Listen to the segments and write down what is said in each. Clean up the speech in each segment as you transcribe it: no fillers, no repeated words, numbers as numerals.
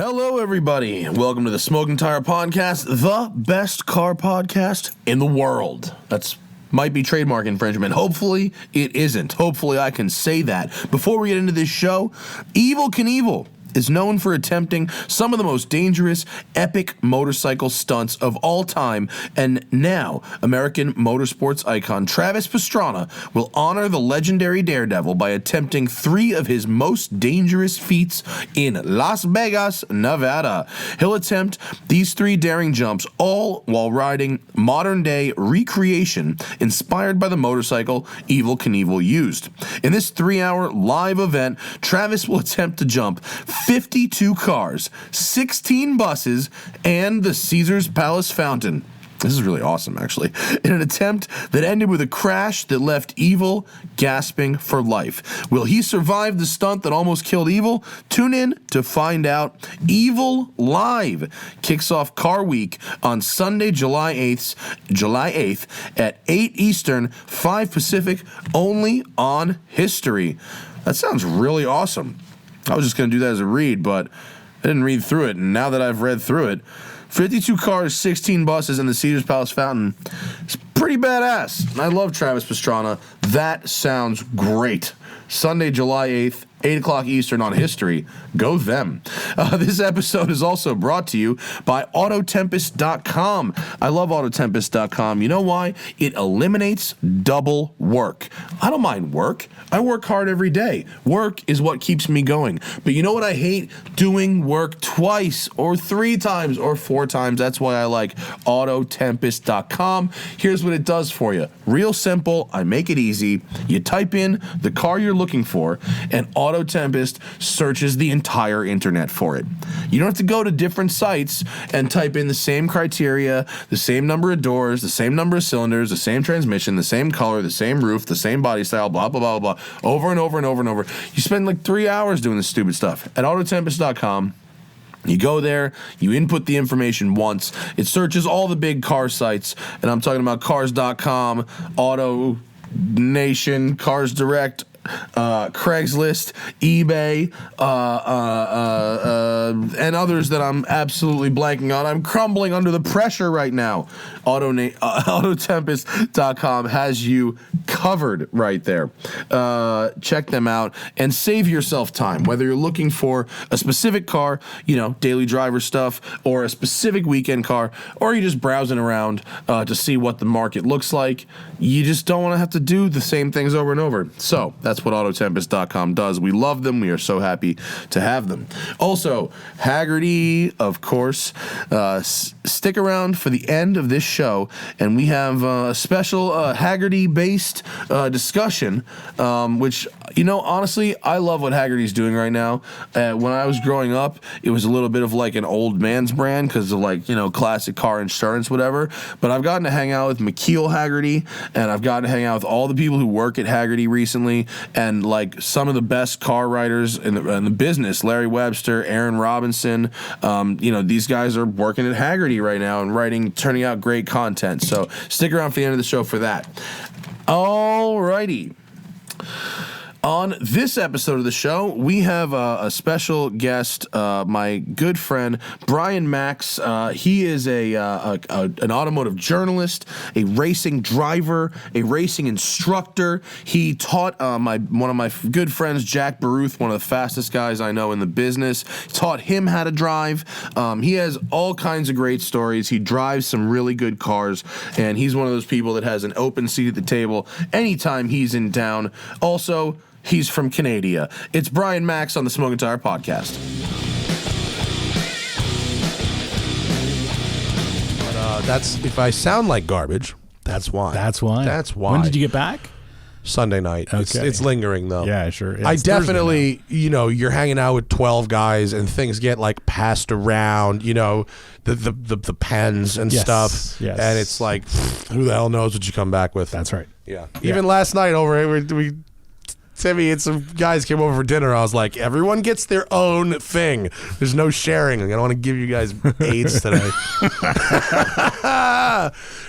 Hello, everybody. Welcome to the Smoking Tire Podcast, the best car podcast in the world. That's might be trademark infringement. Hopefully, it isn't. Hopefully, I can say that. Before we get into this show, Evel Knievel is known for attempting some of the most dangerous, epic motorcycle stunts of all time, and now American motorsports icon Travis Pastrana will honor the legendary daredevil by attempting 3 of his most dangerous feats in Las Vegas, Nevada. He'll attempt these 3 daring jumps all while riding modern-day recreation inspired by the motorcycle Evel Knievel used. In this 3-hour live event, Travis will attempt to jump 52 cars, 16 buses, and the Caesars Palace Fountain. This is really awesome, actually. In an attempt that ended with a crash that left Evel gasping for life. Will he survive the stunt that almost killed Evel? Tune in to find out. Evel Live kicks off Car Week on Sunday, July 8th at 8 Eastern, 5 Pacific, only on History. That sounds really awesome. I was just going to do that as a read, but I didn't read through it, and now that I've read through it, 52 cars, 16 buses, and the Caesars Palace Fountain, it's pretty badass. I love Travis Pastrana. That sounds great. Sunday, July 8th, 8 o'clock Eastern on History. Go them. This episode is also brought to you by Autotempest.com. I love Autotempest.com. You know why? It eliminates double work. I don't mind work. I work hard every day. Work is what keeps me going. But you know what I hate? Doing work twice or 3 times or 4 times. That's why I like Autotempest.com. Here's what it does for you. Real simple. I make it easy. You type in the car you're looking for, and Auto Tempest searches the entire internet for it. You don't have to go to different sites and type in the same criteria, the same number of doors, the same number of cylinders, the same transmission, the same color, the same roof, the same body style, blah, blah, blah, blah, over and over and over and over. You spend like 3 hours doing this stupid stuff. At Autotempest.com, you go there, you input the information once, it searches all the big car sites, and I'm talking about Cars.com, Auto Nation, Cars Direct, Craigslist, eBay, and others that I'm absolutely blanking on. I'm crumbling under the pressure right now. Autotempest.com has you covered right there. Check them out and save yourself time. Whether you're looking for a specific car, daily driver stuff, or a specific weekend car, or you're just browsing around to see what the market looks like, you just don't want to have to do the same things over and over. So that's what Autotempest.com does. We love them. We are so happy to have them. Also, Haggerty, of course. Stick around for the end of this show, and we have a special Haggerty-based discussion, which, honestly, I love what Haggerty's doing right now. When I was growing up, it was a little bit of like an old man's brand because of classic car insurance, whatever. But I've gotten to hang out with McKeel Haggerty, and I've gotten to hang out with all the people who work at Haggerty recently, and like some of the best car writers in the business, Larry Webster, Aaron Robinson. These guys are working at Haggerty right now and turning out great content. So stick around for the end of the show for that. Alrighty. On this episode of the show, we have a special guest, my good friend Brian Makse. He is an automotive journalist, a racing driver, a racing instructor. He taught one of my good friends, Jack Baruth, one of the fastest guys I know in the business, taught him how to drive. He has all kinds of great stories. He drives some really good cars, and he's one of those people that has an open seat at the table anytime he's in town. Also, he's from Canada. It's Brian Makse on the Smoking Tire Podcast. But that's if I sound like garbage, that's why. That's why. That's why. When did you get back? Sunday night. Okay. It's lingering though. Yeah, sure. I definitely, you're hanging out with 12 guys and things get like passed around, the pens and stuff. Yes. And it's like, who the hell knows what you come back with? That's right. Yeah. Even last night Timmy and some guys came over for dinner. I was like, everyone gets their own thing. There's no sharing. I don't want to give you guys AIDS today.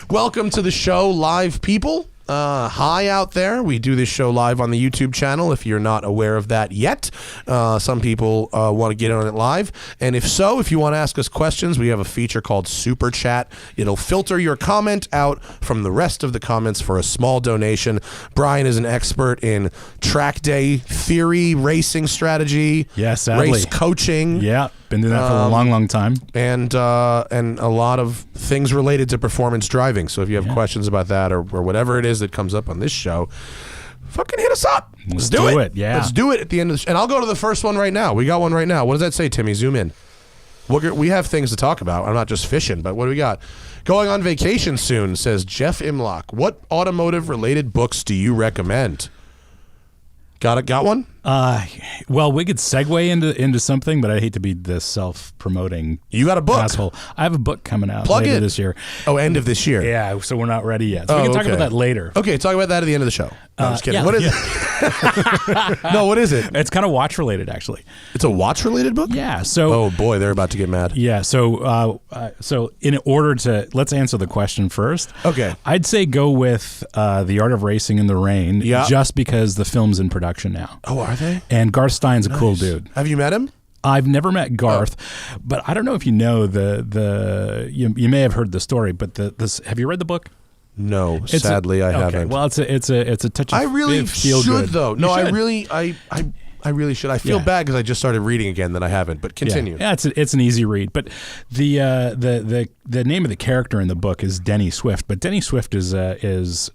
Welcome to the show, live people. Hi out there. We do this show live on the YouTube channel if you're not aware of that yet. Some people want to get on it live. And if so, if you want to ask us questions, we have a feature called Super Chat. It'll filter your comment out from the rest of the comments for a small donation. Brian is an expert in track day theory, racing strategy, race coaching. Yeah, been doing that for a long time. And a lot of things related to performance driving. So if you have questions about that or whatever it is that comes up on this show, fucking hit us up. Let's do it. Yeah. Let's do it at the end of the show. And I'll go to the first one right now. We got one right now. What does that say, Timmy? Zoom in. We have things to talk about. I'm not just fishing, but what do we got? Going on vacation soon, says Jeff Imlock. What automotive-related books do you recommend? Got one? Well, we could segue into something, but I hate to be the self-promoting. You got a book? Asshole. I have a book coming out Plug later it this year. Oh, end of this year. Yeah, so we're not ready yet. So we can talk about that later. Okay, talk about that at the end of the show. No, I'm just kidding. Yeah, what is it? No, what is it? It's kind of watch-related, actually. It's a watch-related book? Yeah. So. Oh boy, they're about to get mad. Yeah. So in order to let's answer the question first. Okay. I'd say go with The Art of Racing in the Rain. Yeah. Just because the film's in production now. Oh, are they? And Garth Stein's a cool dude. Have you met him? I've never met Garth, but I don't know if you know you may have heard the story, but have you read the book? No, sadly I haven't. Well, it's a touch of I really feel should good. though. No, You should. I really should. I feel bad because I just started reading again that I haven't. But continue. Yeah, it's an easy read. But the name of the character in the book is Denny Swift. But Denny Swift was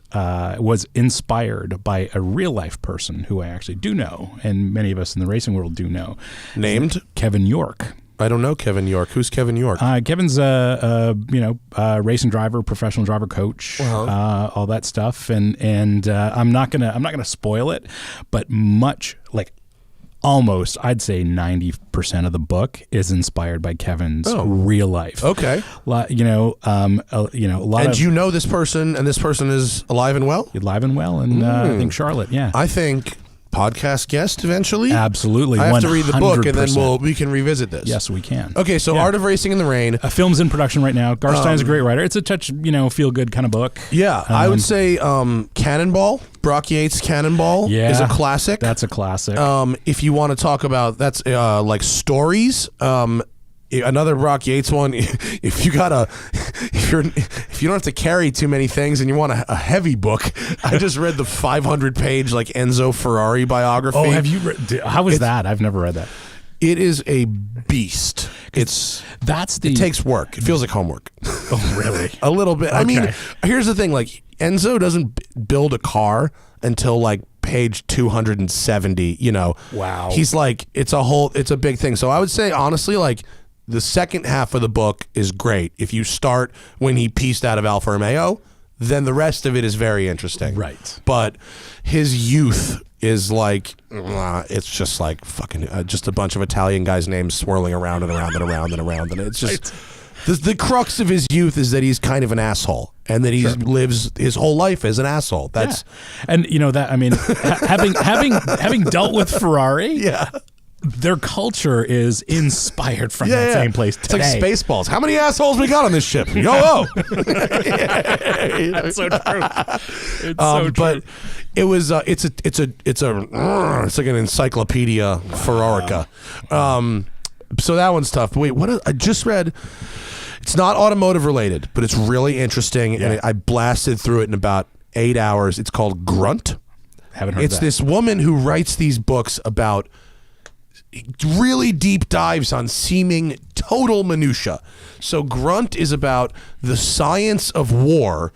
inspired by a real life person who I actually do know, and many of us in the racing world do know. Named Kevin York. I don't know Kevin York. Who's Kevin York? Kevin's a racing driver, professional driver coach, all that stuff. And I'm not gonna spoil it, but almost, I'd say 90% of the book is inspired by Kevin's real life. Okay. A lot and of you know this person, and this person is alive and well? alive and well, and I think Charlotte, yeah. I think podcast guest eventually? Absolutely. I have to read the book, and 100%. then we can revisit this. Yes, we can. Okay, so Art of Racing in the Rain. A film's in production right now. Garth Stein's a great writer. It's a touch, feel good kind of book. Yeah, I would say Cannonball. Brock Yates' Cannonball is a classic. That's a classic. If you want to talk about like stories, another Brock Yates one. If you don't have to carry too many things and you want a heavy book, I just read the 500-page like Enzo Ferrari biography. Oh, have you read? How was that? I've never read that. It is a beast. It takes work. It feels like homework. Oh, really? A little bit. Okay. I mean, here's the thing. Like Enzo doesn't build a car until like page 270. Wow. He's like it's a big thing. So I would say honestly, like the second half of the book is great. If you start when he pieced out of Alfa Romeo, then the rest of it is very interesting. Right. But his youth is like it's just like fucking just a bunch of Italian guys' names swirling around and around and around and around, and it's just the crux of his youth is that he's kind of an asshole and that he lives his whole life as an asshole. That's and that I mean having dealt with Ferrari, their culture is inspired from that same place today. It's like Spaceballs. How many assholes we got on this ship? Yo-ho! That's so true. It's so true. But it was it's like an encyclopedia Ferrarica. So that one's tough. But wait, I just read. It's not automotive related, but it's really interesting, and I blasted through it in about 8 hours. It's called Grunt. Haven't heard It's of that. this woman who writes these books about really deep dives on seeming total minutia. So Grunt is about the science of war,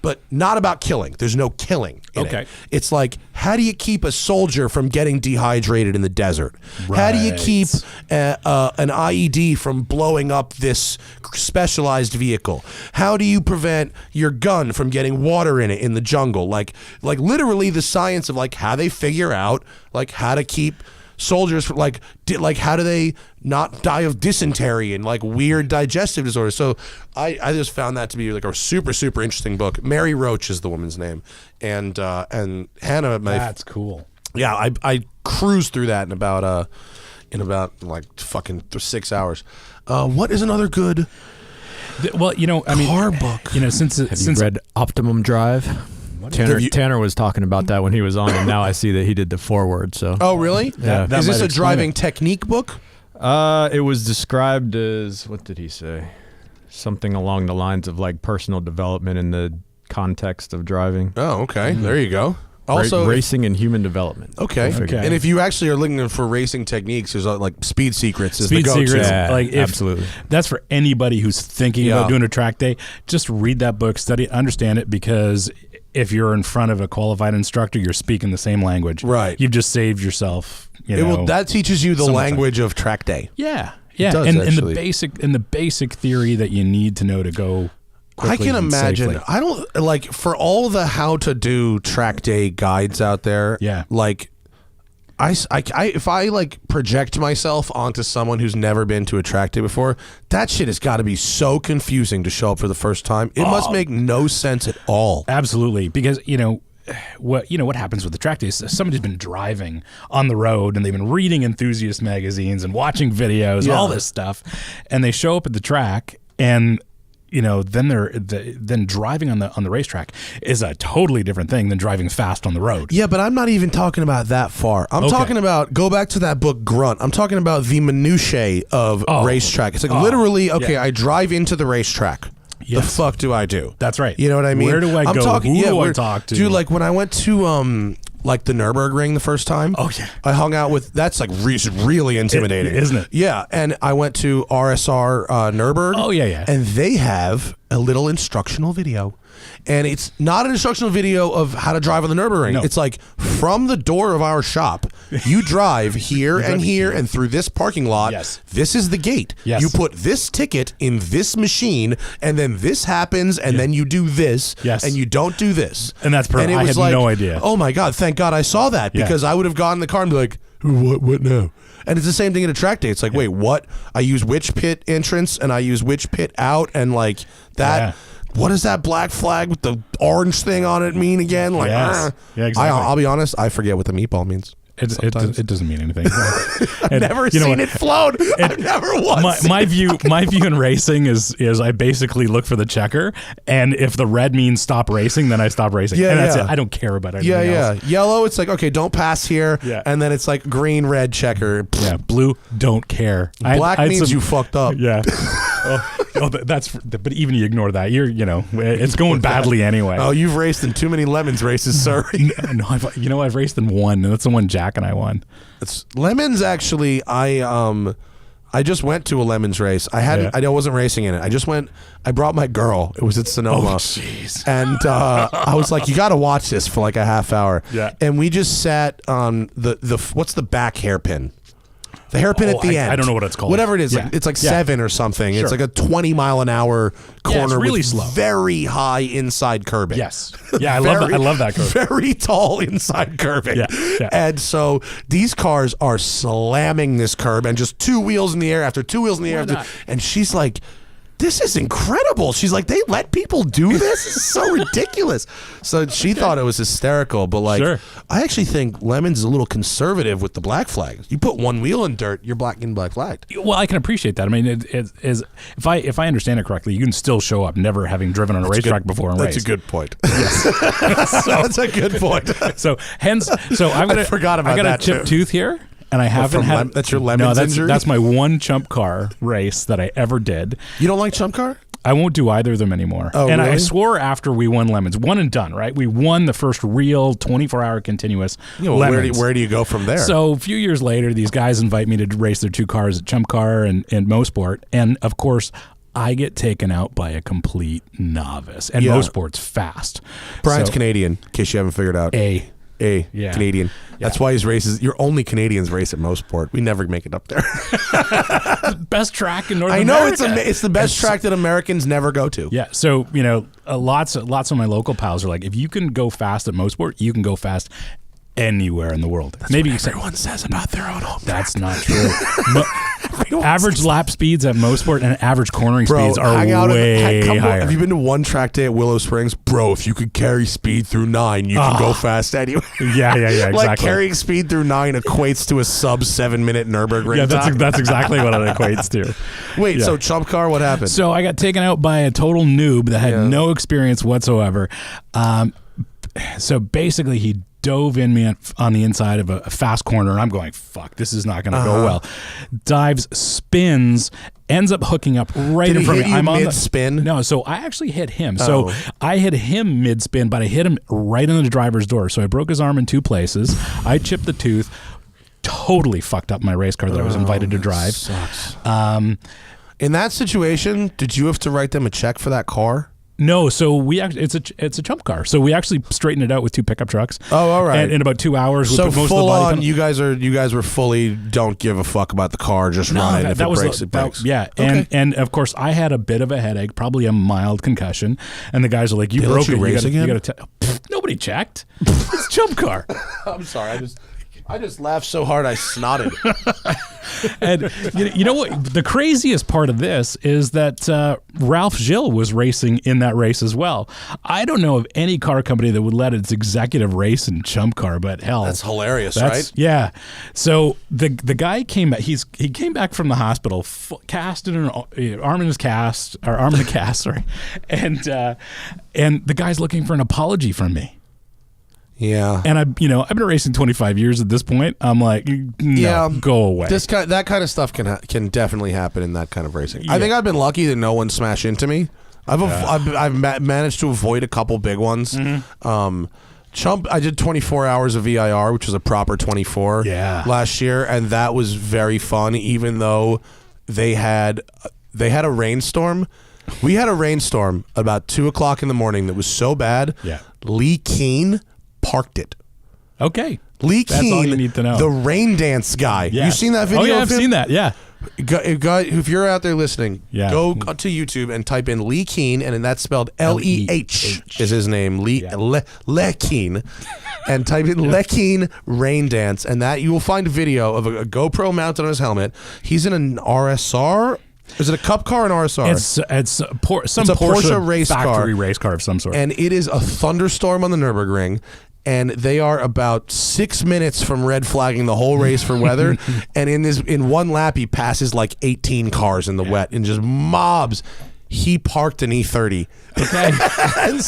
but not about killing. There's no killing in it. It's like, how do you keep a soldier from getting dehydrated in the desert? Right. How do you keep an IED from blowing up this specialized vehicle? How do you prevent your gun from getting water in it in the jungle? Like literally the science of like how they figure out like how to keep soldiers like how do they not die of dysentery and like weird digestive disorders. So I just found that to be like a super super interesting book. Mary Roach is the woman's name, and Hannah. That's cool. Yeah, I cruised through that in about like fucking 6 hours. What is another good Well, I mean, car book? Since Have you read Optimum Drive? Tanner was talking about that when he was on, and now I see that he did the foreword. So. Oh, really? Yeah. Is this a driving technique book? It was described as, what did he say? Something along the lines of like personal development in the context of driving. Oh, okay. There you go. Also, racing and human development. Okay. And if you actually are looking for racing techniques, there's like Speed Secrets is the go-to. Absolutely. That's for anybody who's thinking about doing a track day. Just read that book, study it, understand it, because if you're in front of a qualified instructor, you're speaking the same language. Right. You've just saved yourself. That teaches you the language of track day. Yeah. It does, and the basic theory that you need to know to go. I can imagine. Safely. I don't like for all the how to do track day guides out there. Yeah. Like, if I like project myself onto someone who's never been to a track day before, that shit has got to be so confusing to show up for the first time. It must make no sense at all. Absolutely, because what happens with the track days? Somebody's been driving on the road and they've been reading enthusiast magazines and watching videos and all this stuff, and they show up at the track and. Then driving on the racetrack is a totally different thing than driving fast on the road. Yeah, but I'm not even talking about that far. I'm talking about, go back to that book, Grunt. I'm talking about the minutiae of racetrack. It's like literally, I drive into the racetrack. Yes. The fuck do I do? That's right. You know what I mean? Where do I go? Talking, Who do I talk to? Dude, like when I went to like the Nürburgring the first time. Oh yeah. I hung out with. That's like really intimidating, isn't it? Yeah, and I went to RSR Nürburgring. Oh yeah. And they have a little instructional video. And it's not an instructional video of how to drive on the Nürburgring. No. It's like from the door of our shop, you drive here and here and through this parking lot. Yes. This is the gate. Yes. You put this ticket in this machine, and then this happens, and then you do this, and you don't do this. And that's perfect. I had no idea. Oh my God, thank God I saw that, because I would have gotten in the car and be like, what now? And it's the same thing at a track day. It's like, wait, what? I use which pit entrance and I use which pit out, and like that. Yeah. What does that black flag with the orange thing on it mean again? Like, yeah, exactly. I'll be honest, I forget what the meatball means. It doesn't mean anything. I've never seen it float. I've never once. My view in racing is I basically look for the checker, and if the red means stop racing, then I stop racing. And that's it. I don't care about anything else. Yellow, it's like, okay, don't pass here. Yeah. And then it's like green, red, checker. Yeah. Blue, don't care. Black means you fucked up. Yeah. But even you ignore that, it's going badly anyway. Oh, you've raced in too many Lemons races, sir. No, I've raced in one, and that's the one Jack and I won. It's Lemons. Actually, I just went to a Lemons race. I wasn't racing in it. I brought my girl. It was at Sonoma. Oh, jeez. And I was like, you got to watch this for like a half hour. Yeah. And we just sat on what's the back hairpin? The hairpin at the end. I don't know what it's called. Whatever it is. Yeah. It's like 7 or something. Sure. It's like a 20 mile an hour corner. It's really with slow. Very high inside curbing. Yes. Yeah, I love that curve. Very tall inside curbing. Yeah. And so these cars are slamming this curb and just 2 wheels in the air after 2 wheels in the air. And she's like, this is incredible. She's like, they let people do this? This is so ridiculous. So she thought it was hysterical, but like, I actually think Lemons is a little conservative with the black flags. You put 1 wheel in dirt, you're getting black flagged. Well, I can appreciate that. I mean, it is if I understand it correctly, you can still show up never having driven on a racetrack before and race. That's a good point. Yes. That's a good point. I forgot about that. I got a chipped tooth here. And I haven't had. That's your Lemons injury? That's my one chump car race that I ever did. You don't like chump car? I won't do either of them anymore. Oh, and really? I swore after we won Lemons, one and done, right? We won the first real 24-hour continuous Lemons. Where do you go from there? So a few years later, these guys invite me to race their 2 cars at Chump Car and Mosport. And of course, I get taken out by a complete novice. And Mosport's fast. Brian's Canadian, in case you haven't figured out. Canadian. That's why his races. Your only Canadians race at Mosport. We never make it up there. Best track in North America. I know it's the best track that Americans never go to. Yeah. So lots of my local pals are like, if you can go fast at Mosport, you can go fast anywhere in the world. That's maybe what everyone says about their own home. That's not true. Average lap speeds at Mosport and average cornering speeds are way higher. Have you been to one track day at Willow Springs? Bro, if you could carry speed through 9, you can go fast anyway. Yeah, exactly. Like carrying speed through 9 equates to a sub 7-minute Nürburgring time. That's exactly what it equates to. Wait, so chump car, what happened? So I got taken out by a total noob that had no experience whatsoever. so basically he dove in me on the inside of a fast corner, and I'm going, fuck, this is not going to go well. Dives, spins, ends up hooking up right in front of me. I'm on mid-spin? No, so I actually hit him. So I hit him mid-spin, but I hit him right in the driver's door. So I broke his arm in 2 places. I chipped the tooth. Totally fucked up my race car that I was invited to drive. Sucks. In that situation, did you have to write them a check for that car? No, so we actually it's a chump car. So we actually straightened it out with 2 pickup trucks. Oh, all right. And in about 2 hours, we so put most full of the body on, you guys were fully don't give a fuck about the car, just run it. If it breaks, it breaks. Yeah, Okay. and of course I had a bit of a headache, probably a mild concussion, and the guys are like, "You They broke let you it. race again?" You got to nobody checked. It's a chump car." I'm sorry. I just laughed so hard I snotted. And you know what? The craziest part of this is that Ralph Gilles was racing in that race as well. I don't know of any car company that would let its executive race in chump car, but hell, That's hilarious, right? Yeah. So the guy came back. He came back from the hospital, cast in an arm in a cast, sorry, and the guy's looking for an apology from me. Yeah. And I've been racing 25 years at this point. I'm like, no, go away. That kind of stuff can definitely happen in that kind of racing. Yeah. I think I've been lucky that no one smashed into me. I've managed to avoid a couple big ones. Mm-hmm. I did 24 hours of VIR, which was a proper 24 last year, and that was very fun. Even though they had a rainstorm. We had a rainstorm about 2:00 in the morning that was so bad. Yeah. Lee Keane parked it. Okay. Lee Keane, that's all you need to know. The rain dance guy. Yes. You seen that video? Oh yeah, of I've him? seen that. Yeah. If you're out there listening, go to YouTube and type in Lee Keane, and that's spelled Leh is his name, Le Keane, and type in Le Keane rain dance, and that you will find a video of a GoPro mounted on his helmet. He's in an RSR. Is it a cup car or an RSR? It's a Porsche race factory race car of some sort. And it is a thunderstorm on the Nürburgring. And they are about 6 minutes from red flagging the whole race for weather. And in one lap, he passes like 18 cars in the wet and just mobs. He parked an E30, and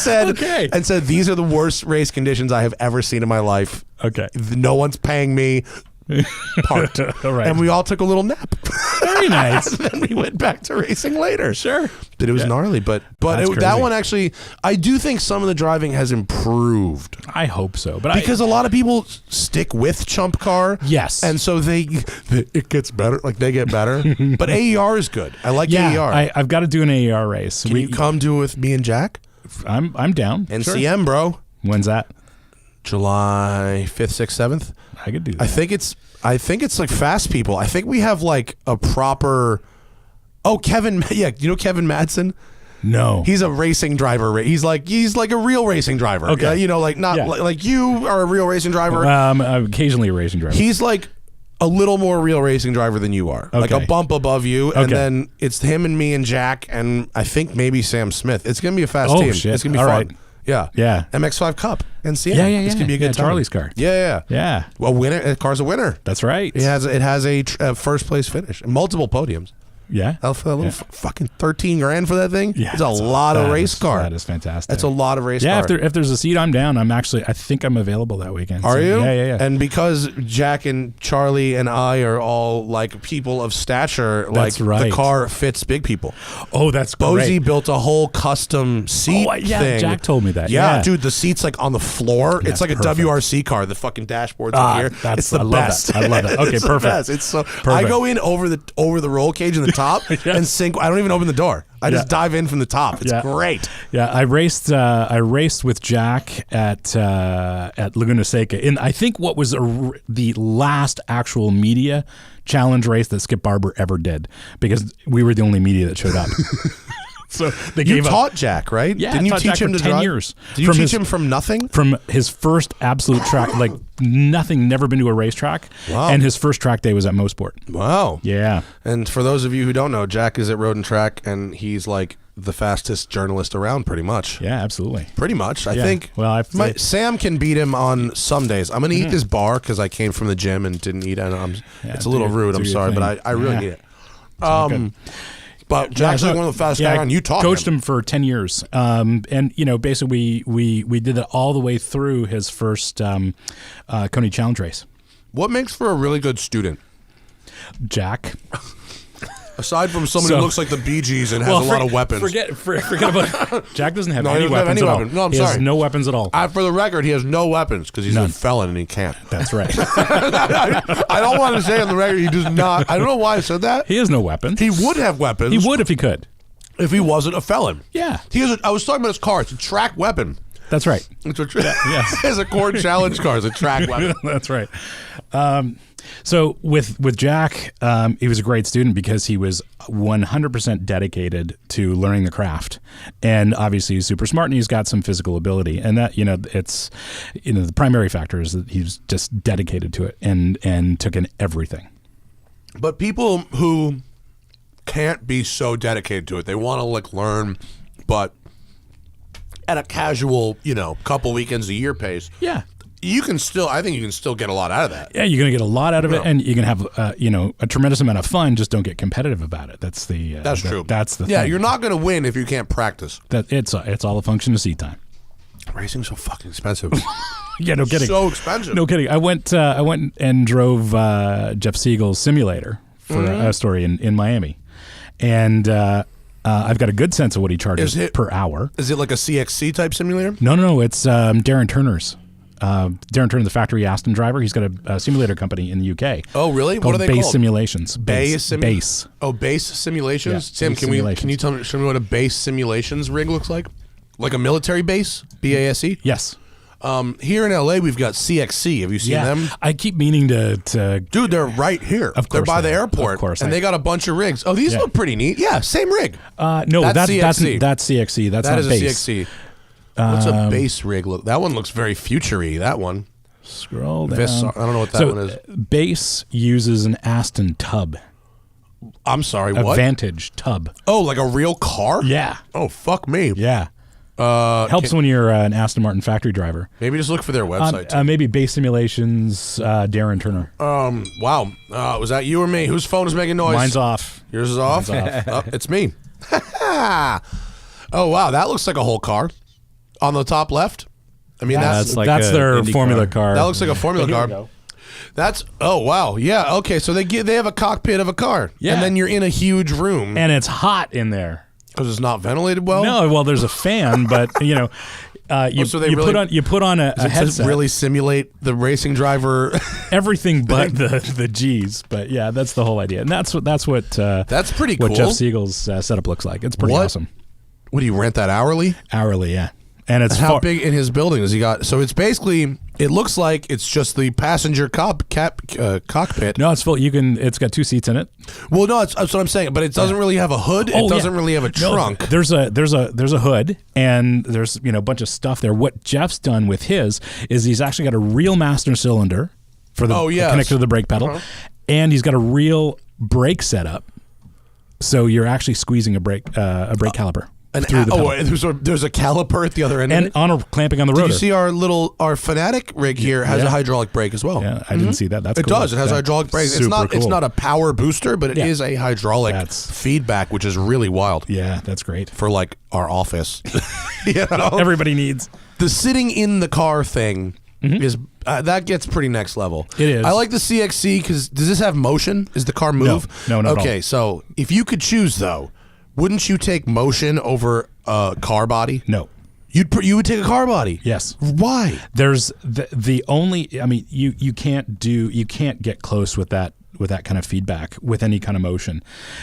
said, "These are the worst race conditions I have ever seen in my life. Okay, no one's paying me." Parked. Right. And we all took a little nap. Very nice. And then we went back to racing later. Sure. But it was gnarly. But that one actually, I do think some of the driving has improved. I hope so. Because a lot of people stick with chump car. Yes. And so it gets better. Like they get better. But AER is good. I like AER. I've got to do an AER race. Can you come do it with me and Jack? I'm down. NCM, sure. bro. When's that? July 5th, 6th, 7th. I could do that. I think it's like fast people. I think we have like a proper. Oh, Kevin. Yeah, you know Kevin Madsen? No, he's a racing driver. He's like a real racing driver. Okay, like you are a real racing driver. I'm occasionally a racing driver. He's like a little more real racing driver than you are. Okay. Like a bump above you, and then it's him and me and Jack, and I think maybe Sam Smith. It's gonna be a fast team. Shit. It's gonna be all fun. Right. Yeah. MX5 Cup and CM. Yeah. It's gonna be a good time. Charlie's car. Yeah. Well, winner. The car's a winner. That's right. It has a first place finish, multiple podiums. Yeah. For that little fucking $13,000 for that thing. Yeah, it's a lot of race car. That is fantastic. That's a lot of race car. Yeah, if there's a seat, I'm down. I think I'm available that weekend. Are you? Yeah. And because Jack and Charlie and I are all like people of stature, that's right. The car fits big people. Oh, that's great. Bozy built a whole custom seat thing. Jack told me that. Yeah, dude, the seat's like on the floor. That's it's like perfect. a WRC car. The fucking dashboard's up here. It's the best. I love it. Okay, it's perfect. The best. It's so. Perfect. I go in over the roll cage in the top and sink. I don't even open the door. I just dive in from the top. It's great. Yeah, I raced with Jack at Laguna Seca in I think what was the last actual media challenge race that Skip Barber ever did, because we were the only media that showed up. So they you taught Jack, right? Yeah, didn't you teach Jack him for to 10 drive? years. Did you teach him from nothing? From his first absolute track, like nothing, never been to a racetrack. Wow. And his first track day was at Mosport. Wow. Yeah. And for those of you who don't know, Jack is at Road and Track, and he's like the fastest journalist around, pretty much. Yeah, absolutely. Pretty much. I think. Well, Sam can beat him on some days. I'm going to eat this bar because I came from the gym and didn't eat it. It's a little rude. I'm sorry, but I really need it. But Jack's like one of the fastest guys on. You taught coached him for 10 years. And, basically we did that all the way through his first Coney Challenge race. What makes for a really good student? Jack. Aside from someone who looks like the Bee Gees and has a lot of weapons. Forget about Jack doesn't have any he doesn't weapons have any at all. weapons. No, I'm he sorry. has no weapons at all. For the record, he has no weapons because he's a felon and he can't. That's right. I don't want to say on the record he does not. I don't know why I said that. He has no weapons. He would have weapons. He would if he could. If he wasn't a felon. Yeah. I was talking about his car. It's a track weapon. That's right. It's a corn challenge car. It's a track weapon. That's right. So with Jack, he was a great student because he was 100% dedicated to learning the craft, and obviously he's super smart and he's got some physical ability, and that it's the primary factor is that he's just dedicated to it and took in everything. But people who can't be so dedicated to it, they want to learn, but at a casual, couple weekends a year pace. Yeah. I think you can still get a lot out of that. Yeah, you're going to get a lot out of it, and you can have, a tremendous amount of fun. Just don't get competitive about it. That's the. That's true. That's the. Yeah, thing. you're not going to win if you can't practice. It's all a function of seat time. Racing's so fucking expensive. Yeah, no kidding. So expensive. No kidding. I went and drove Jeff Siegel's simulator for a story in Miami, and I've got a good sense of what he charges per hour. Is it like a CXC type simulator? No. It's Darren Turner's. Darren Turner, the factory Aston driver, he's got a simulator company in the UK. Oh, really? What are they Base called? Simulations. Base. Oh, Base Simulations. Yeah, Tim, Base can Simulations. you show me what a Base Simulations rig looks like? Like a military base? BASE? Yes. Here in LA, we've got CXC. Have you seen them? I keep meaning to. Dude, they're right here. Of course they're by the they are. airport. Of course, and they got a bunch of rigs. Oh, these look pretty neat. Yeah, same rig. No, that's CXC. That's CXC. That's that not is base. a CXC. What's a base rig look? That one looks very futury. That one. Scroll down. I don't know what that one is. Base uses an Aston tub. I'm sorry, A what? Vantage tub. Oh, like a real car? Yeah. Oh, fuck me. Yeah. Helps when you're an Aston Martin factory driver. Maybe just look for their website. Maybe Base Simulations, Darren Turner. Wow. Was that you or me? Whose phone is making noise? Mine's off. Yours is off? Mine's off. Oh, it's me. Oh, wow. That looks like a whole car. On the top left? I mean, That's like their Indy formula car. car. that looks like a Formula Here we car. go. That's, oh, wow. Yeah, okay. So they have a cockpit of a car. Yeah. And then you're in a huge room. And it's hot in there. Because it's not ventilated well? No, well, there's a fan, but you put on a Does it headset. really simulate the racing driver? Everything but the G's. But yeah, that's the whole idea, and that's what That's pretty what cool. Jeff Siegel's setup looks like. It's pretty awesome. What do you rent that hourly? Hourly, yeah. And it's How big in his building does he got? So it's basically, it looks like it's just the passenger cockpit. No, it's full. It's got 2 seats in it. Well, no, that's what I'm saying. But it doesn't really have a hood. It doesn't really have a trunk. There's a hood, and there's a bunch of stuff there. What Jeff's done with his is he's actually got a real master cylinder for the connected to the brake pedal, and he's got a real brake setup. So you're actually squeezing a brake caliper. Through the pedal. There's a caliper at the other end. And clamping on the rotor. You see our Fanatic rig here has a hydraulic brake as well. Yeah, I didn't see that. That's it cool. does. It has hydraulic brakes. It's not a power booster, but it is a hydraulic feedback, which is really wild. Yeah, that's great For our office. Everybody needs. The sitting in the car thing is that gets pretty next level. It is. I like the CXC because does this have motion? Does the car move? No, not at all. Okay, so if you could choose though, wouldn't you take motion over a car body? No. You would take a car body. Yes. Why? There's the only. I mean, you can't get close with that kind of feedback with any kind of motion,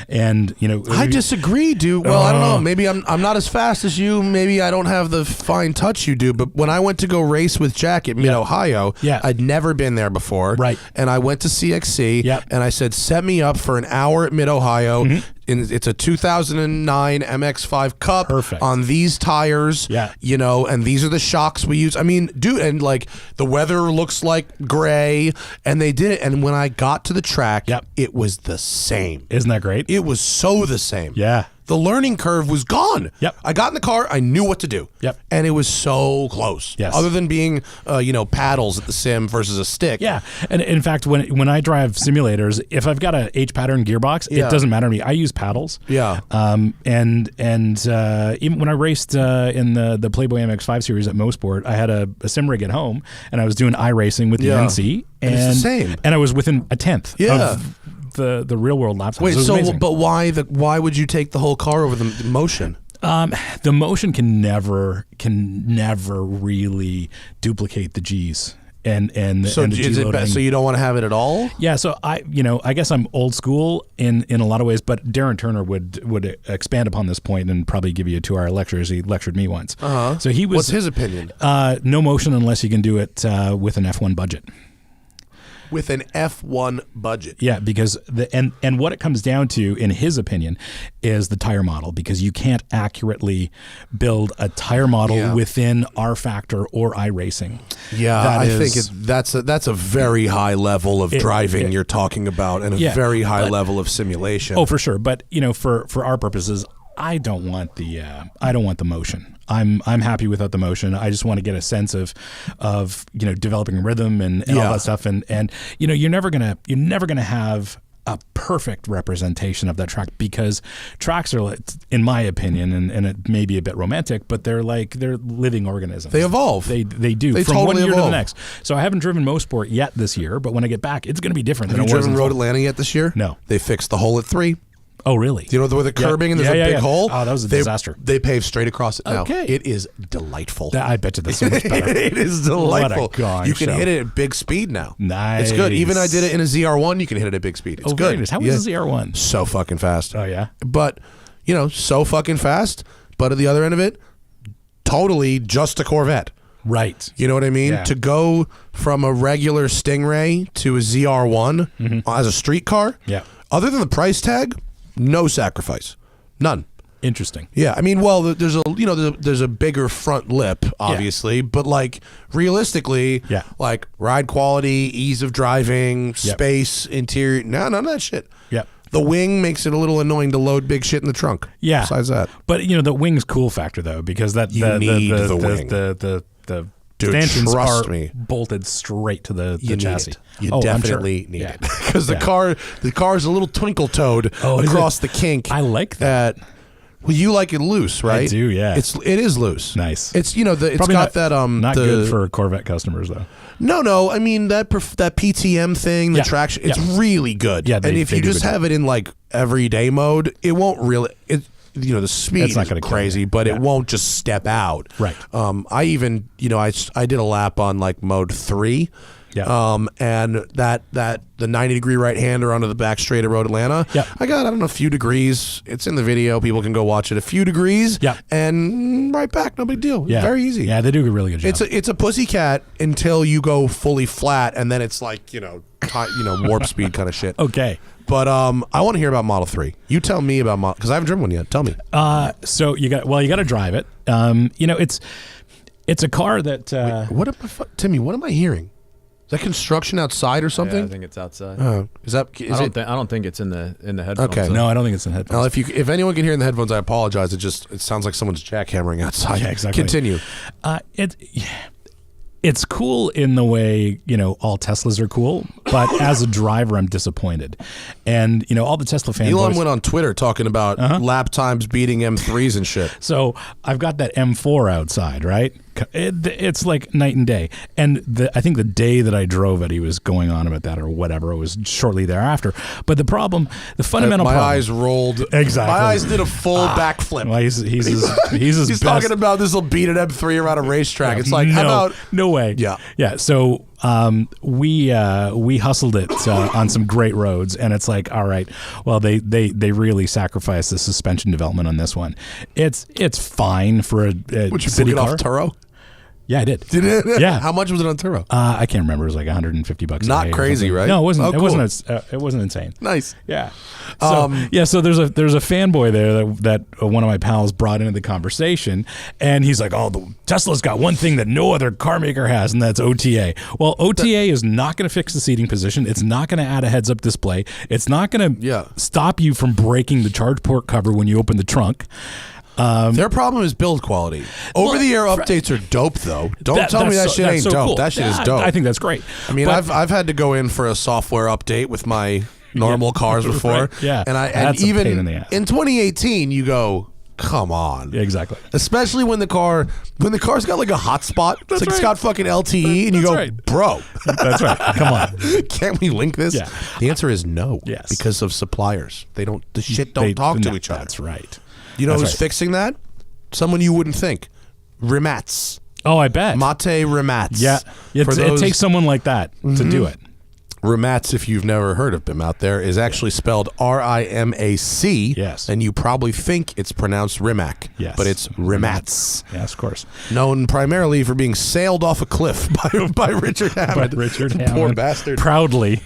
and I disagree, dude. Well, I don't know. Maybe I'm not as fast as you. Maybe I don't have the fine touch you do. But when I went to go race with Jack at Mid Ohio, I'd never been there before. Right. And I went to CXC, and I said, set me up for an hour at Mid Ohio. It's a 2009 MX-5 Cup. Perfect. On these tires. Yeah. And these are the shocks we use. I mean, dude, and the weather looks like gray, and they did it. And when I got to the track, it was the same. Isn't that great? It was so the same. Yeah. the learning curve was gone. Yep. I got in the car, I knew what to do. Yep. And it was so close. Yes. Other than being, paddles at the sim versus a stick. Yeah, and in fact, when I drive simulators, if I've got a H-pattern gearbox, Yeah. it doesn't matter to me. I use paddles. Yeah. And even when I raced in the Playboy MX-5 series at Mosport, I had a sim rig at home, and I was doing iRacing with the Yeah. NC, And it's the same. and I was within a tenth Yeah. of the real world lap times. Wait, It was amazing. but why would you take the whole car over the motion? The motion can never really duplicate the G's. And So and the is it G-loading. so you don't want to have it at all? Yeah, so I guess I'm old school in a lot of ways, but Darren Turner would expand upon this point and probably give you a 2-hour lecture, as he lectured me once. So he was. What's his opinion? No motion unless you can do it with an F1 budget. With an F1 budget. Yeah, because and what it comes down to, in his opinion, is the tire model, because you can't accurately build a tire model within R Factor or iRacing. Yeah, I think that's a very high level of driving you're talking about, and a very high level of simulation. Oh, for sure. But for our purposes, I don't want the motion. I'm happy without the motion. I just want to get a sense of developing rhythm and all that stuff. And you're never gonna have a perfect representation of that track, because tracks are, in my opinion, and it may be a bit romantic, but they're living organisms. They evolve. They do They from totally one year to evolve. the next. So I haven't driven Mosport yet this year, but when I get back, it's going to be different Have than you it was driven in Road fall. Atlanta yet this year? No. They fixed the hole at 3. Oh, really? Do you know where the curbing and there's a big hole? Oh, that was a disaster. They paved straight across it now. Okay. It is delightful. I bet you that's so much better. It is delightful. What a gong you can show. hit it at big speed now. Nice. It's good. Even I did it in a ZR1. You can hit it at big speed. It's good. Very nice. How was the ZR1? So fucking fast. Oh, yeah? But, so fucking fast. But at the other end of it, totally just a Corvette. Right. You know what I mean? Yeah. To go from a regular Stingray to a ZR1 as a street car, Yeah. other than the price tag, no sacrifice. None. Interesting. Yeah, I mean, well, there's a bigger front lip, obviously, but like realistically, like ride quality, ease of driving, space, interior, none of that shit. Yeah. The wing makes it a little annoying to load big shit in the trunk. Yeah. Besides that, but the wing's cool factor though, because that You need the wing. The Dude, stanchions trust are me. bolted straight to the you chassis. need it. You I'm definitely sure. need it because the car's a little twinkle toed is across it? the kink. I like that. Well, you like it loose, right? I do, yeah. It is loose. Nice. It's it's Probably got that not good for Corvette customers though. No. I mean that PTM thing, the traction. It's really good. Yeah, and if you just have it in like everyday mode, it won't really. The speed It's not is gonna kill crazy, you. but it won't just step out. Right. I even I did a lap on like mode 3. Yeah. And the 90-degree right hander onto the back straight of Road Atlanta. Yeah. I got, I don't know, a few degrees. It's in the video. People can go watch it. A few degrees. Yeah. And right back. No big deal. Yeah. Very easy. Yeah, they do a really good job. It's a pussycat until you go fully flat, and then it's like warp speed kind of shit. Okay. But I want to hear about Model 3. You tell me about Model, because I haven't driven one yet. Tell me. So you got to drive it. It's a car that Timmy? What am I hearing? Is that construction outside or something? Yeah, I think it's outside. I don't think it's in the headphones. Okay. no, I don't think it's in headphones. Well, if anyone can hear in the headphones, I apologize. It sounds like someone's jackhammering outside. Yeah, exactly. Continue. It's cool in the way, all Teslas are cool, but as a driver, I'm disappointed. And, all the Tesla fanboys. Elon went on Twitter talking about lap times beating M3s and shit. So I've got that M4 outside, right? It's like night and day. And I think the day that I drove it, he was going on about that or whatever. It was shortly thereafter. But the fundamental my problem. eyes rolled. Exactly. My eyes did a full backflip. Well, he's his He's best. talking about this will beat an M3 around a racetrack. It's like, how about... No way. Yeah. So we hustled it on some great roads, and it's like, all right, well, they really sacrificed the suspension development on this one. It's fine for a Would you city book it car. off Turo? Yeah, I did. Did it? Yeah. How much was it on turbo? I can't remember. It was like $150. Not a day or crazy, something. right? No, it wasn't. Oh, It cool. wasn't. It wasn't insane. Nice. Yeah. So, there's a fanboy there that one of my pals brought into the conversation, and he's like, "Oh, the Tesla's got one thing that no other car maker has, and that's OTA." Well, OTA is not going to fix the seating position. It's not going to add a heads-up display. It's not going to stop you from breaking the charge port cover when you open the trunk. Their problem is build quality. Over-the-air updates are dope, though. Don't tell me that shit ain't so dope. Cool. That shit is dope. I think that's great. I mean, I've had to go in for a software update with my normal cars before. Right. Yeah, and even even pain in the ass. in 2018, you go, come on. Yeah, exactly. Especially when the car's got like a hotspot. It's like it's got fucking LTE, and you go, bro. That's right. Come on. Can't we link this? Yeah. The answer is no. Yes. Because of suppliers. They don't talk to each other. That's right. You know That's who's right. fixing that? Someone you wouldn't think. Rimats. Oh, I bet. Mate Rimats. Yeah. It takes someone like that to do it. Rimats, if you've never heard of him out there, is actually spelled RIMAC. Yes. And you probably think it's pronounced Rimac. Yes. But it's Rimats. Yes, of course. Known primarily for being sailed off a cliff by Richard Hammond. But Richard Poor Hammond. bastard. Proudly.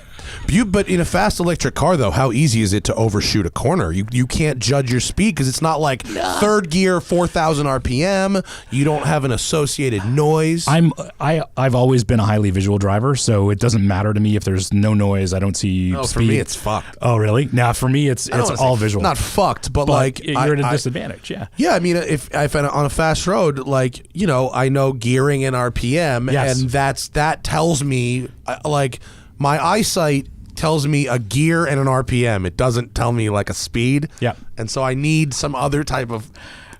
But in a fast electric car, though, how easy is it to overshoot a corner? You can't judge your speed because it's not like third gear, 4,000 RPM. You don't have an associated noise. I've always been a highly visual driver, so it doesn't matter to me if there's no noise. I don't see speed. For me, it's fucked. Oh, really? Now, for me, it's all visual. Not fucked, but like you're at a disadvantage. Yeah. Yeah, I mean, if on a fast road, like, you know, I know gearing and RPM, Yes. and that tells me, like, my eyesight tells me a gear and an RPM. It doesn't tell me like a speed. Yeah. And so I need some other type of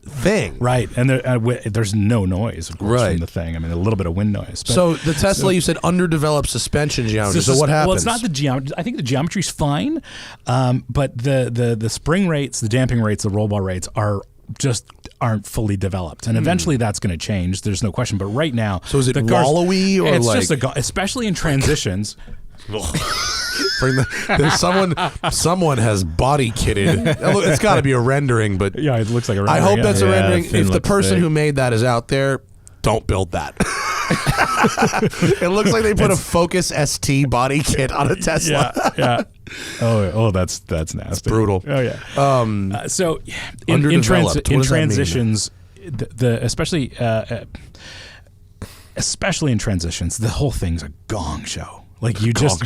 thing. Right. And there's no noise, of course, from the thing. I mean, a little bit of wind noise. But, so the Tesla, you said, underdeveloped suspension geometry. So what happens? Well, it's not the geometry. I think the geometry's fine, but the spring rates, the damping rates, the roll bar rates aren't fully developed, and eventually that's going to change. There's no question. But right now, so is it wallowy or it's like just especially in transitions. There's someone has body kitted. It's got to be a rendering, but yeah, it looks like a rendering. I hope that's a rendering. If the person thick. who made that is out there, don't build that. It looks like they put a Focus ST body kit on a Tesla. Yeah. Oh, that's nasty. It's brutal. Oh yeah. So in transitions, especially in transitions, the whole thing's a gong show. Like you just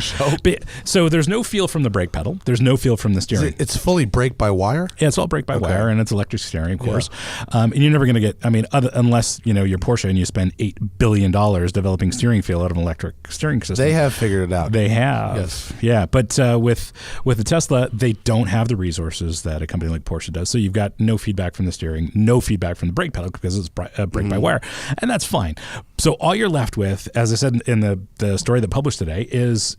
so there's no feel from the brake pedal. There's no feel from the steering. It's fully brake by wire. Yeah, it's all brake by wire, and it's electric steering, of course. And you're never going to get. I mean, unless you're Porsche and you spend $8 billion developing steering feel out of an electric steering system. They have figured it out. They have. Yes. Yeah, but with the Tesla, they don't have the resources that a company like Porsche does. So you've got no feedback from the steering, no feedback from the brake pedal because it's brake by wire, and that's fine. So all you're left with, as I said in the story that published today, is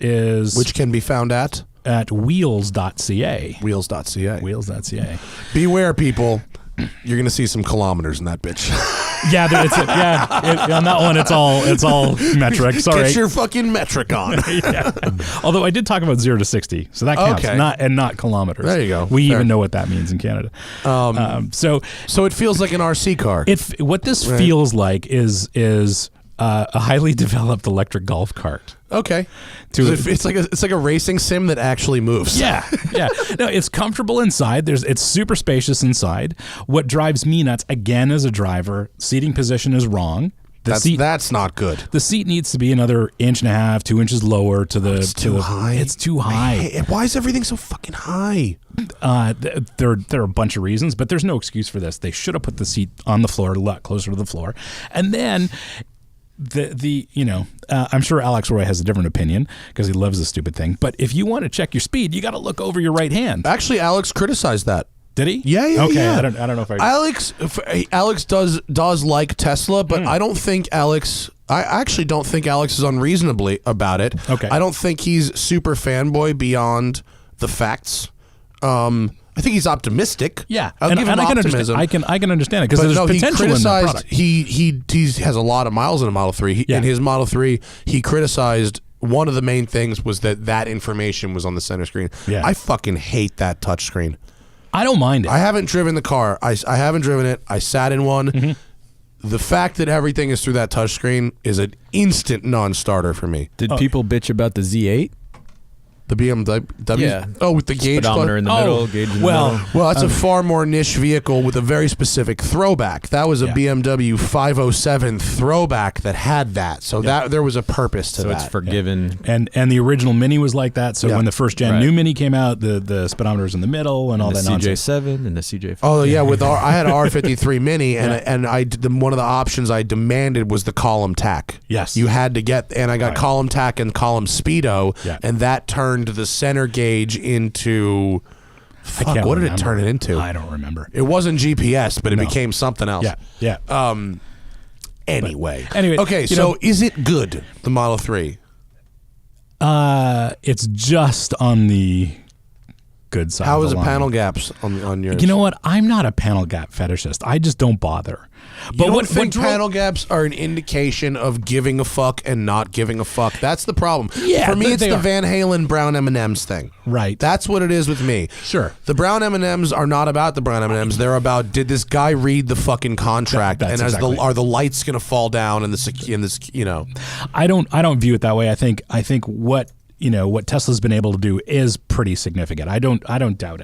which can be found at wheels.ca. Wheels.ca. Beware, people. You're gonna see some kilometers in that bitch. Yeah, on that one, it's all metric. Sorry, get your fucking metric on. Yeah. Although I did talk about 0 to 60, so that counts. Okay. Not kilometers. There you go. We Fair. even know what that means in Canada. So it feels like an RC car. What this feels like is a highly developed electric golf cart. Okay. It's like a racing sim that actually moves. Yeah. No, it's comfortable inside. It's super spacious inside. What drives me nuts, again as a driver, seating position is wrong. That's not good. The seat needs to be another 1.5 2 inches lower to the. It's too high. It's too high. Why is everything so fucking high? There are a bunch of reasons, but there's no excuse for this. They should have put the seat on the floor, a lot closer to the floor, and then. I'm sure Alex Roy has a different opinion because he loves this stupid thing. But if you want to check your speed, you got to look over your right hand. Actually, Alex criticized that. Did he? Yeah. Okay, yeah. I don't know if I. Alex does like Tesla, but I don't think Alex. I actually don't think Alex is unreasonably about it. Okay. I don't think he's super fanboy beyond the facts. I think he's optimistic. Yeah, I'll give him optimism. I can understand it because there's potential in the product. He has a lot of miles in a Model 3. In his Model 3, he criticized one of the main things was that information was on the center screen. Yeah. I fucking hate that touch screen. I don't mind it. I haven't driven the car. I haven't driven it. I sat in one. The fact that everything is through that touchscreen is an instant non-starter for me. Did people bitch about the Z8? The BMW? Yeah. Oh, with the gauge Speedometer in the middle, gauge in the middle. Well, that's a far more niche vehicle with a very specific throwback. That was a BMW 507 throwback that had that. So that there was a purpose to that. So it's forgiven. And the original Mini was like that. So when the first gen new Mini came out, the speedometer's in the middle and all that nonsense. The CJ7 and the CJ5. Oh yeah, I had an R53 Mini, and one of the options I demanded was the column tack. Yes, you had to get, and I got column tack and column speedo, and that turned the center gauge into. What did it turn it into? I don't remember. It wasn't GPS, but it became something else. Yeah. Anyway. Okay. So is it good, the Model 3? It's just on the good side. How of is the the line. panel gaps on yours? You know what? I'm not a panel gap fetishist. I just don't bother. But what panel gaps are an indication of giving a fuck and not giving a fuck? That's the problem. Yeah, for me, it's the Van Halen brown M&Ms thing. Right. That's what it is with me. Sure. The brown M&Ms are not about the brown M&Ms. They're about, did this guy read the fucking contract? That's and exactly. are the lights going to fall down in this? I don't view it that way. I think what Tesla's been able to do is pretty significant. I don't doubt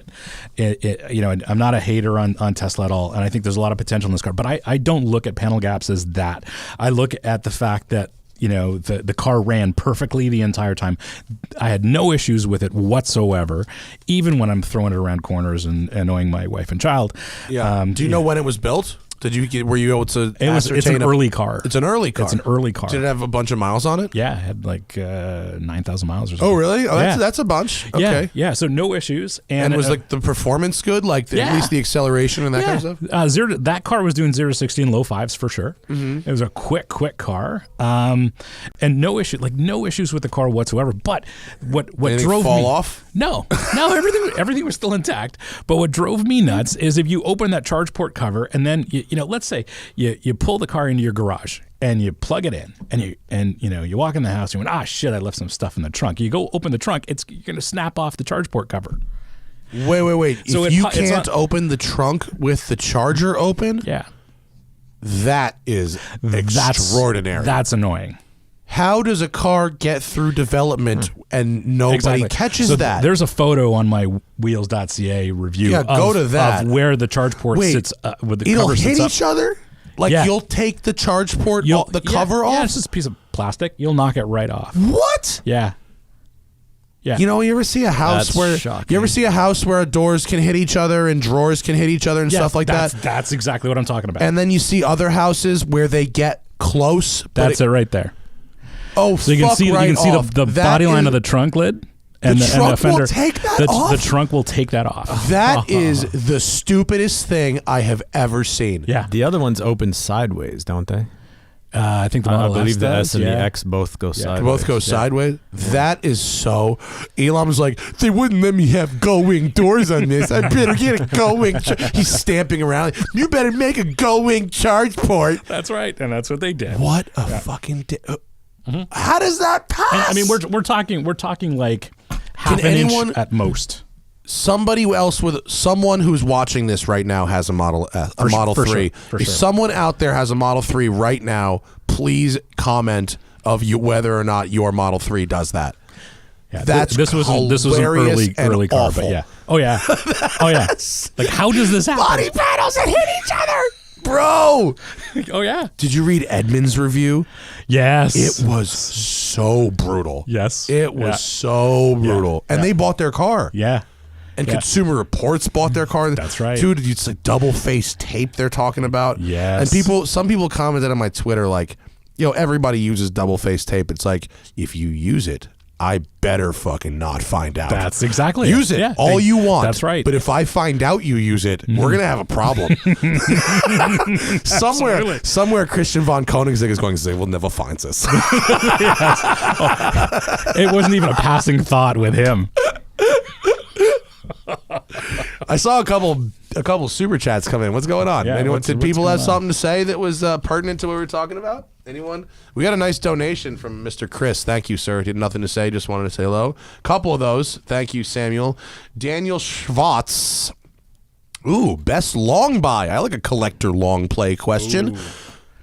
it. I'm not a hater on Tesla at all, and I think there's a lot of potential in this car. But I don't look at panel gaps as that. I look at the fact that the car ran perfectly the entire time. I had no issues with it whatsoever, even when I'm throwing it around corners and annoying my wife and child. Yeah. Do you know when it was built? Were you able to ascertain? It's an early car. It's an early car. It's an early car. Did it have a bunch of miles on it? Yeah, it had like 9,000 miles or something. Oh, really? Oh, that's a bunch. Okay. Yeah. So no issues. And was like the performance good? Like at least the acceleration and that kind of stuff? That car was doing 0 to 60 in low fives for sure. Mm-hmm. It was a quick car. And no issues with the car whatsoever. But what drove fall me off? No, everything was still intact. But what drove me nuts is if you open that charge port cover and then let's say you pull the car into your garage and you plug it in and you walk in the house and you went, shit, I left some stuff in the trunk. You go open the trunk, you're going to snap off the charge port cover. Wait. So if you can't open the trunk with the charger open, that is extraordinary. That's annoying. How does a car get through development and nobody catches that? There's a photo on my wheels.ca review of where the charge port sits with the it'll cover hit sits up. each other? Like you'll take the charge port, the cover off? Yeah, it's just a piece of plastic. You'll knock it right off. What? Yeah. Yeah. You ever see a house where doors can hit each other and drawers can hit each other and stuff like that? That's exactly what I'm talking about. And then you see other houses where they get close. That's it right there. Oh, so you can see the body line of the trunk lid and the fender. Will take that off? The trunk will take that off. That is the stupidest thing I have ever seen. Yeah. The other ones open sideways, don't they? I think the Model I believe S the does, S and the X both go sideways. Both go sideways. That is so. Elon's like, they wouldn't let me have going doors on this. I better get a going. He's stamping around. You better make a going charge port. That's right, and that's what they did. What a fucking. How does that pass? And, I mean, we're talking like half an inch at most. Somebody else someone who's watching this right now has a Model 3. If someone out there has a Model 3 right now, please comment of you whether or not your Model 3 does that. Yeah, this was an early car, awful. but yeah. Oh yeah. Like how does this happen? Body panels that hit each other, bro. Oh yeah. Did you read Edmund's review? Yes. It was so brutal. Yes. It was so brutal, and they bought their car. Yeah. And Consumer Reports bought their car. That's right. Dude, it's like double-faced tape they're talking about. Yes. And some people commented on my Twitter like, everybody uses double-faced tape. It's like, if you use it, I better fucking not find out. That's exactly Use it all you want. That's right. But if I find out you use it, we're going to have a problem. somewhere Christian von Koenigsegg is going to say, we'll never find this. It wasn't even a passing thought with him. I saw a couple super chats come in. What's going on? Yeah, Did people have something to say that was pertinent to what we were talking about? Anyone? We got a nice donation from Mr. Chris. Thank you, sir. He had nothing to say, just wanted to say hello. Couple of those. Thank you, Samuel. Daniel Schwartz. Ooh, best long buy. I like a collector long play question.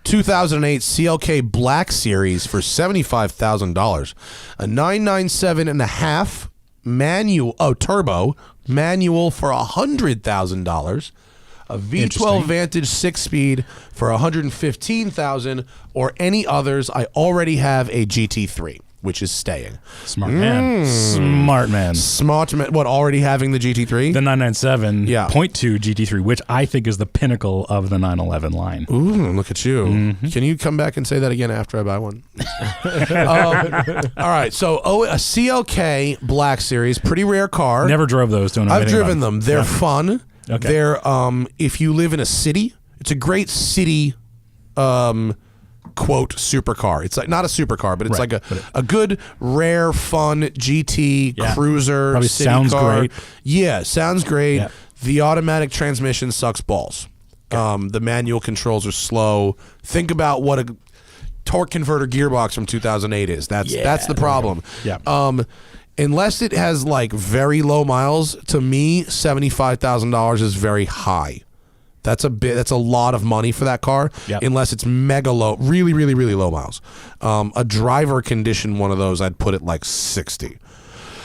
2008 CLK Black Series for $75,000. A 997.5 turbo manual for $100,000. A V12 Vantage 6-speed for $115,000, or any others. I already have a GT3, which is staying. Smart man. Smart man. Smart man. What, already having the GT3? The 997.2 Yeah. GT3, which I think is the pinnacle of the 911 line. Ooh, look at you. Mm-hmm. Can you come back and say that again after I buy one? All right, so a CLK Black Series, pretty rare car. Never drove those. Don't know I've anything driven about them. They're fun. Okay. They're if you live in a city, it's a great city quote supercar. It's like not a supercar, but it's Right, like a good rare fun GT cruiser. Probably city sounds car. great. Yeah, sounds great. Yeah. The automatic transmission sucks balls. The manual controls are slow. Think about what a torque converter gearbox from 2008 is. That's the problem. Yeah. Unless it has like very low miles, to me, $75,000 is very high. That's a lot of money for that car. Yep. Unless it's mega low, really, really, really low miles. A driver condition one of those, I'd put it like 60.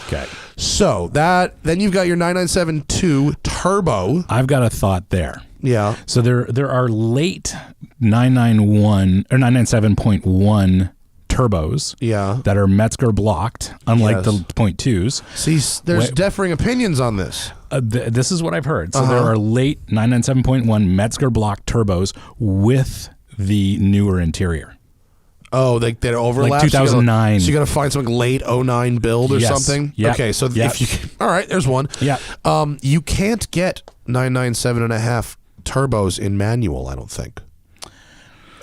Okay. So then you've got your 997.2 turbo. I've got a thought there. Yeah. So there are late 991 or 997.1 turbos that are Metzger blocked, unlike the .2s. See, there's differing opinions on this. This is what I've heard. So there are late 997.1 Metzger block turbos with the newer interior. Oh, they overlap. Like 2009. So you got to find something late 09 build or something. Yep. Okay, so if you all right, there's one. Yeah. You can't get 997.5 turbos in manual, I don't think.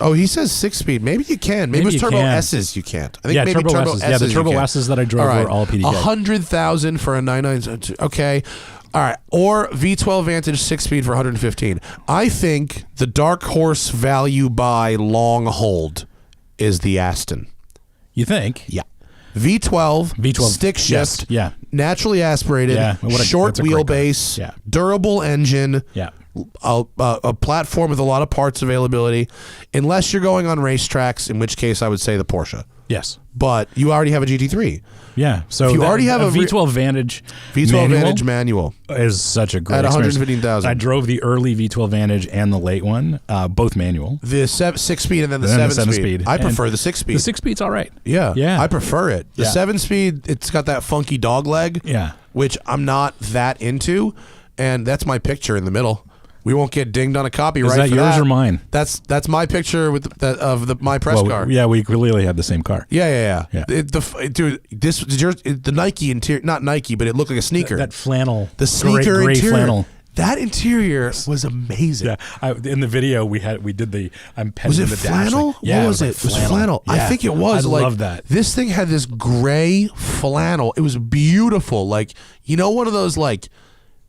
Oh, he says 6-speed. Maybe you can. Maybe it's turbo S's you can't. I think maybe turbo S's. Yeah, the turbo S's that I drove were all PDK. 100,000 for a 997. Okay. All right. Or V12 Vantage 6-speed for 115. I think the dark horse value by long hold is the Aston. You think? Yeah. V12 stick shift. Yeah. Naturally aspirated. Yeah. Short that's a great car. wheelbase. Yeah. Durable engine. Yeah. A platform with a lot of parts availability, unless you're going on racetracks, in which case I would say the Porsche. Yes. But you already have a GT3. Yeah. So if you already have a V12 Vantage Vantage manual is such a great at experience. 115,000. I drove the early V12 Vantage and the late one, both manual. The 6-speed and then the 7-speed. I prefer the 6-speed. The 6-speed's all right. Yeah. Yeah. I prefer it. The 7-speed, it's got that funky dog leg. Yeah. Which I'm not that into, and that's my picture in the middle. We won't get dinged on a copyright. Is that for yours that. or mine? That's my picture with my press car. Yeah, we clearly had the same car. Yeah. Yeah. Dude, this is the Nike interior, not Nike, but it looked like a sneaker. That flannel, the sneaker gray interior. flannel. That interior was amazing. Yeah, in the video we did the. I'm petting was it the flannel? dash. Like, yeah, what was it? It was flannel. Yeah. I think it was. I love that. This thing had this gray flannel. It was beautiful. Like, you know, one of those like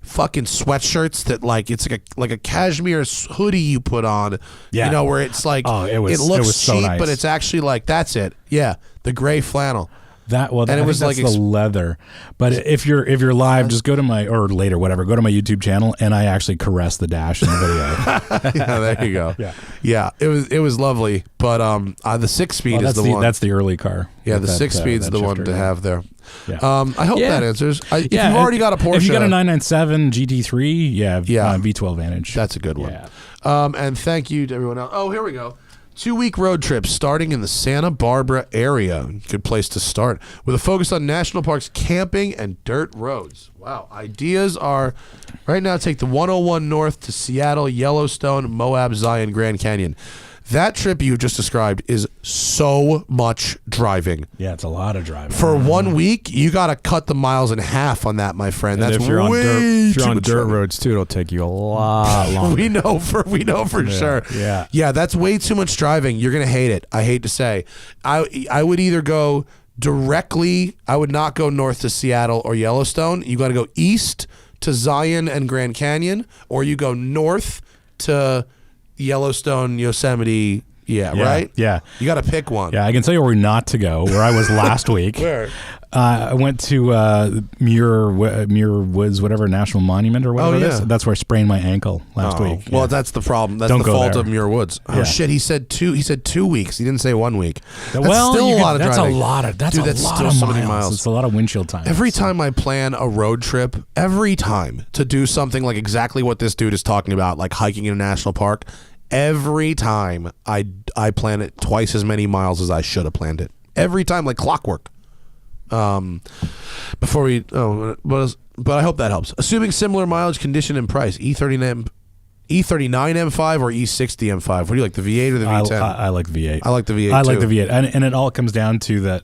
fucking sweatshirts that like it's like a cashmere hoodie you put on. Yeah. You know, where it's like it looks so cheap, nice. but it's actually like that's it. Yeah, the gray flannel. And it was like the leather. But if you're live, just go to my go to my YouTube channel, and I actually caress the dash in the video. Yeah, there you go. Yeah. It was lovely. But the 6-speed is the one. That's the early car. Yeah, the 6-speed's the one to have there. Yeah. I hope that answers. If you've already got a Porsche, if you got a 997 GT3, V12 Vantage. That's a good one. Yeah. And thank you to everyone else. Oh, here we go. 2-week road trip starting in the Santa Barbara area. Good place to start. With a focus on national parks, camping, and dirt roads. Wow. Ideas are right now take the 101 north to Seattle, Yellowstone, Moab, Zion, Grand Canyon. That trip you just described is so much driving. Yeah, it's a lot of driving. For 1 week, you got to cut the miles in half on that, my friend. And that's if you're on dirt much roads too, it'll take you a lot longer. we know for sure. Yeah, that's way too much driving. You're gonna hate it. I hate to say, I would either go directly. I would not go north to Seattle or Yellowstone. You got to go east to Zion and Grand Canyon, or you go north to Yellowstone, Yosemite, Yeah, right? Yeah. You got to pick one. Yeah, I can tell you where not to go, where I was last week. Where? I went to Muir Woods, whatever, National Monument or whatever it is. That's where I sprained my ankle last week. Well, that's the problem. That's Don't the go fault there. of Muir Woods. Oh, Yeah. shit. He said 2 weeks. He didn't say 1 week. That's Well, still a lot of that's driving. a lot of Dude, that's lot still of so miles. many miles. It's a lot of windshield time. Every time I plan a road trip, every time to do something like exactly what this dude is talking about, like hiking in a national park, every time I plan it twice as many miles as I should have planned it. Every time, like clockwork. Before we, but I hope that helps. Assuming similar mileage, condition, and price, E39 M5 or E60 M5. What do you like, the V8 or the V10? I like the V8. I like the V8 I like too. the V8, and it all comes down to that,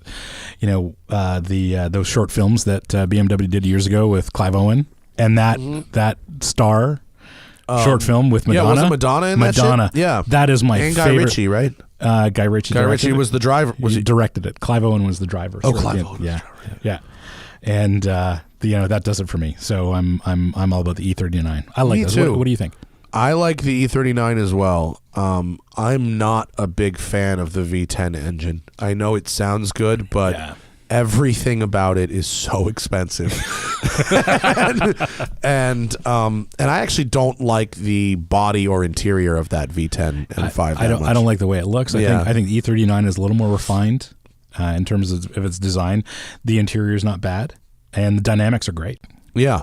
those short films that BMW did years ago with Clive Owen and that Star short film with Madonna. Yeah, wasn't Madonna in that Madonna. shit? Yeah. That is my and favorite. Guy Ritchie, right? Guy Ritchie. Guy Ritchie was the driver. Was he he? directed it? Clive Owen was the driver. Oh, So, Clive Owen was the driver. Yeah. And that does it for me. So I'm all about the E39. I like Me this. too. What do you think? I like the E39 as well. I'm not a big fan of the V10 engine. I know it sounds good, but everything about it is so expensive. and I actually don't like the body or interior of that V10 M5. I don't like the way it looks. I think the E39 is a little more refined in terms of its design. The interior is not bad, and the dynamics are great. Yeah.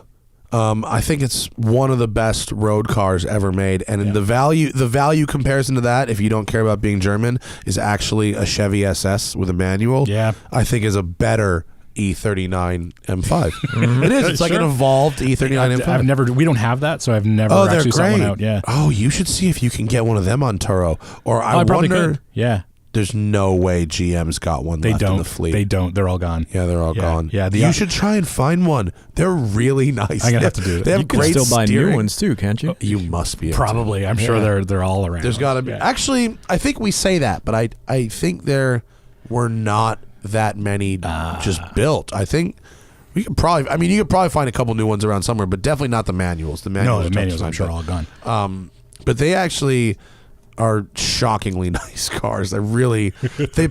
I think it's one of the best road cars ever made, and the value comparison to that, if you don't care about being German, is actually a Chevy SS with a manual. Yeah. I think is a better E39 M5. It is. It's like an evolved E39 M5. We don't have that, so I've never actually sent one out. Yeah. Oh, you should see if you can get one of them on Turo. Or I probably wonder. could. Yeah. There's no way GM's got one left in the fleet. They don't. They're all gone. Yeah, they're all gone. Yeah, you should try and find one. They're really nice. I'm gonna have to do it. They have You can great still buy steering. new ones too, can't you? You must be able Probably. to. I'm sure they're all around. There's got to be. Yeah. Actually, I think we say that, but I think there were not that many just built. I think we could probably. I mean, you could probably find a couple new ones around somewhere, but definitely not the manuals. The manuals I'm sure are all gone. But they actually are shockingly nice cars. They really they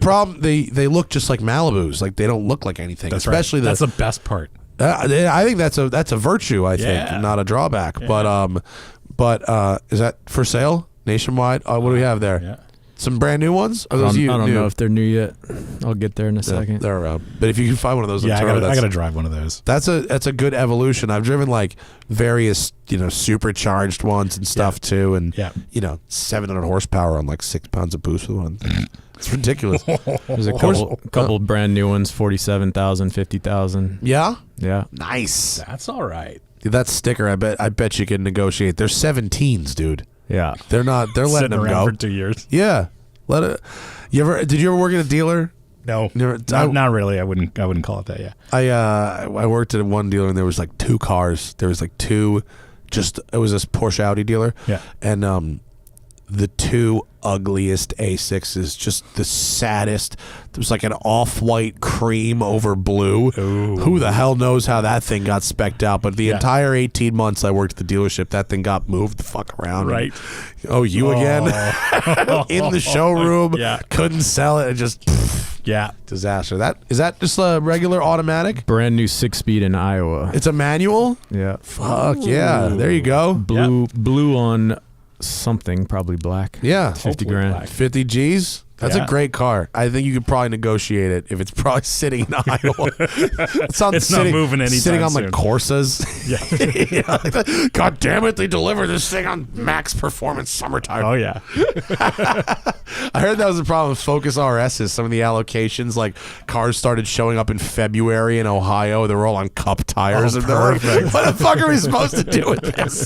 look just like Malibus. Like they don't look like anything. That's especially right. That's the best part. I think that's a virtue. I think not a drawback. Yeah. But is that for sale nationwide? What do we have there? Yeah. Some brand new ones? Are I those don't new? know if they're new yet. I'll get there in a second. They're around. But if you can find one of those, Yeah, on Turo, I gotta drive one of those. that's a good evolution. I've driven like various supercharged ones and stuff too, and 700 horsepower on like 6 pounds of boost with one. It's ridiculous. There's a couple brand new ones, 47,000, 50,000. Yeah, Yeah. nice. That's all right. Dude, that sticker, I bet you can negotiate. They're 17s, dude. Yeah. They're not. They're letting Sitting them around go. for 2 years. Yeah, let it. Did you ever work at a dealer? No, Never- not really. I wouldn't call it that. Yeah. I worked at one dealer and there was like two cars. There was like two. It was this Porsche Audi dealer. Yeah. And the two ugliest A6s, just the saddest. There was like an off-white cream over blue. Ooh. Who the hell knows how that thing got specced out? But the entire 18 months I worked at the dealership, that thing got moved the fuck around. Right. You again? In the showroom. Yeah. Couldn't sell it. It just Yeah. disaster. Is that just a regular automatic? Brand new 6-speed in Iowa. It's a manual? Yeah. Fuck yeah. There you go. Blue on something, probably black. Yeah. 50 Hopefully grand. black. 50 G's? That's Yeah. a great car. I think you could probably negotiate it if it's probably sitting in Iowa. It's not moving anytime Sitting on soon. like Corsas. Yeah. God damn it, they delivered this thing on Max Performance Summer Tire. Oh yeah. I heard that was the problem with Focus RSs. Some of the allocations, like cars started showing up in February in Ohio. They were all on cup tires. Oh, And they're like, perfect. what the fuck are we supposed to do with this?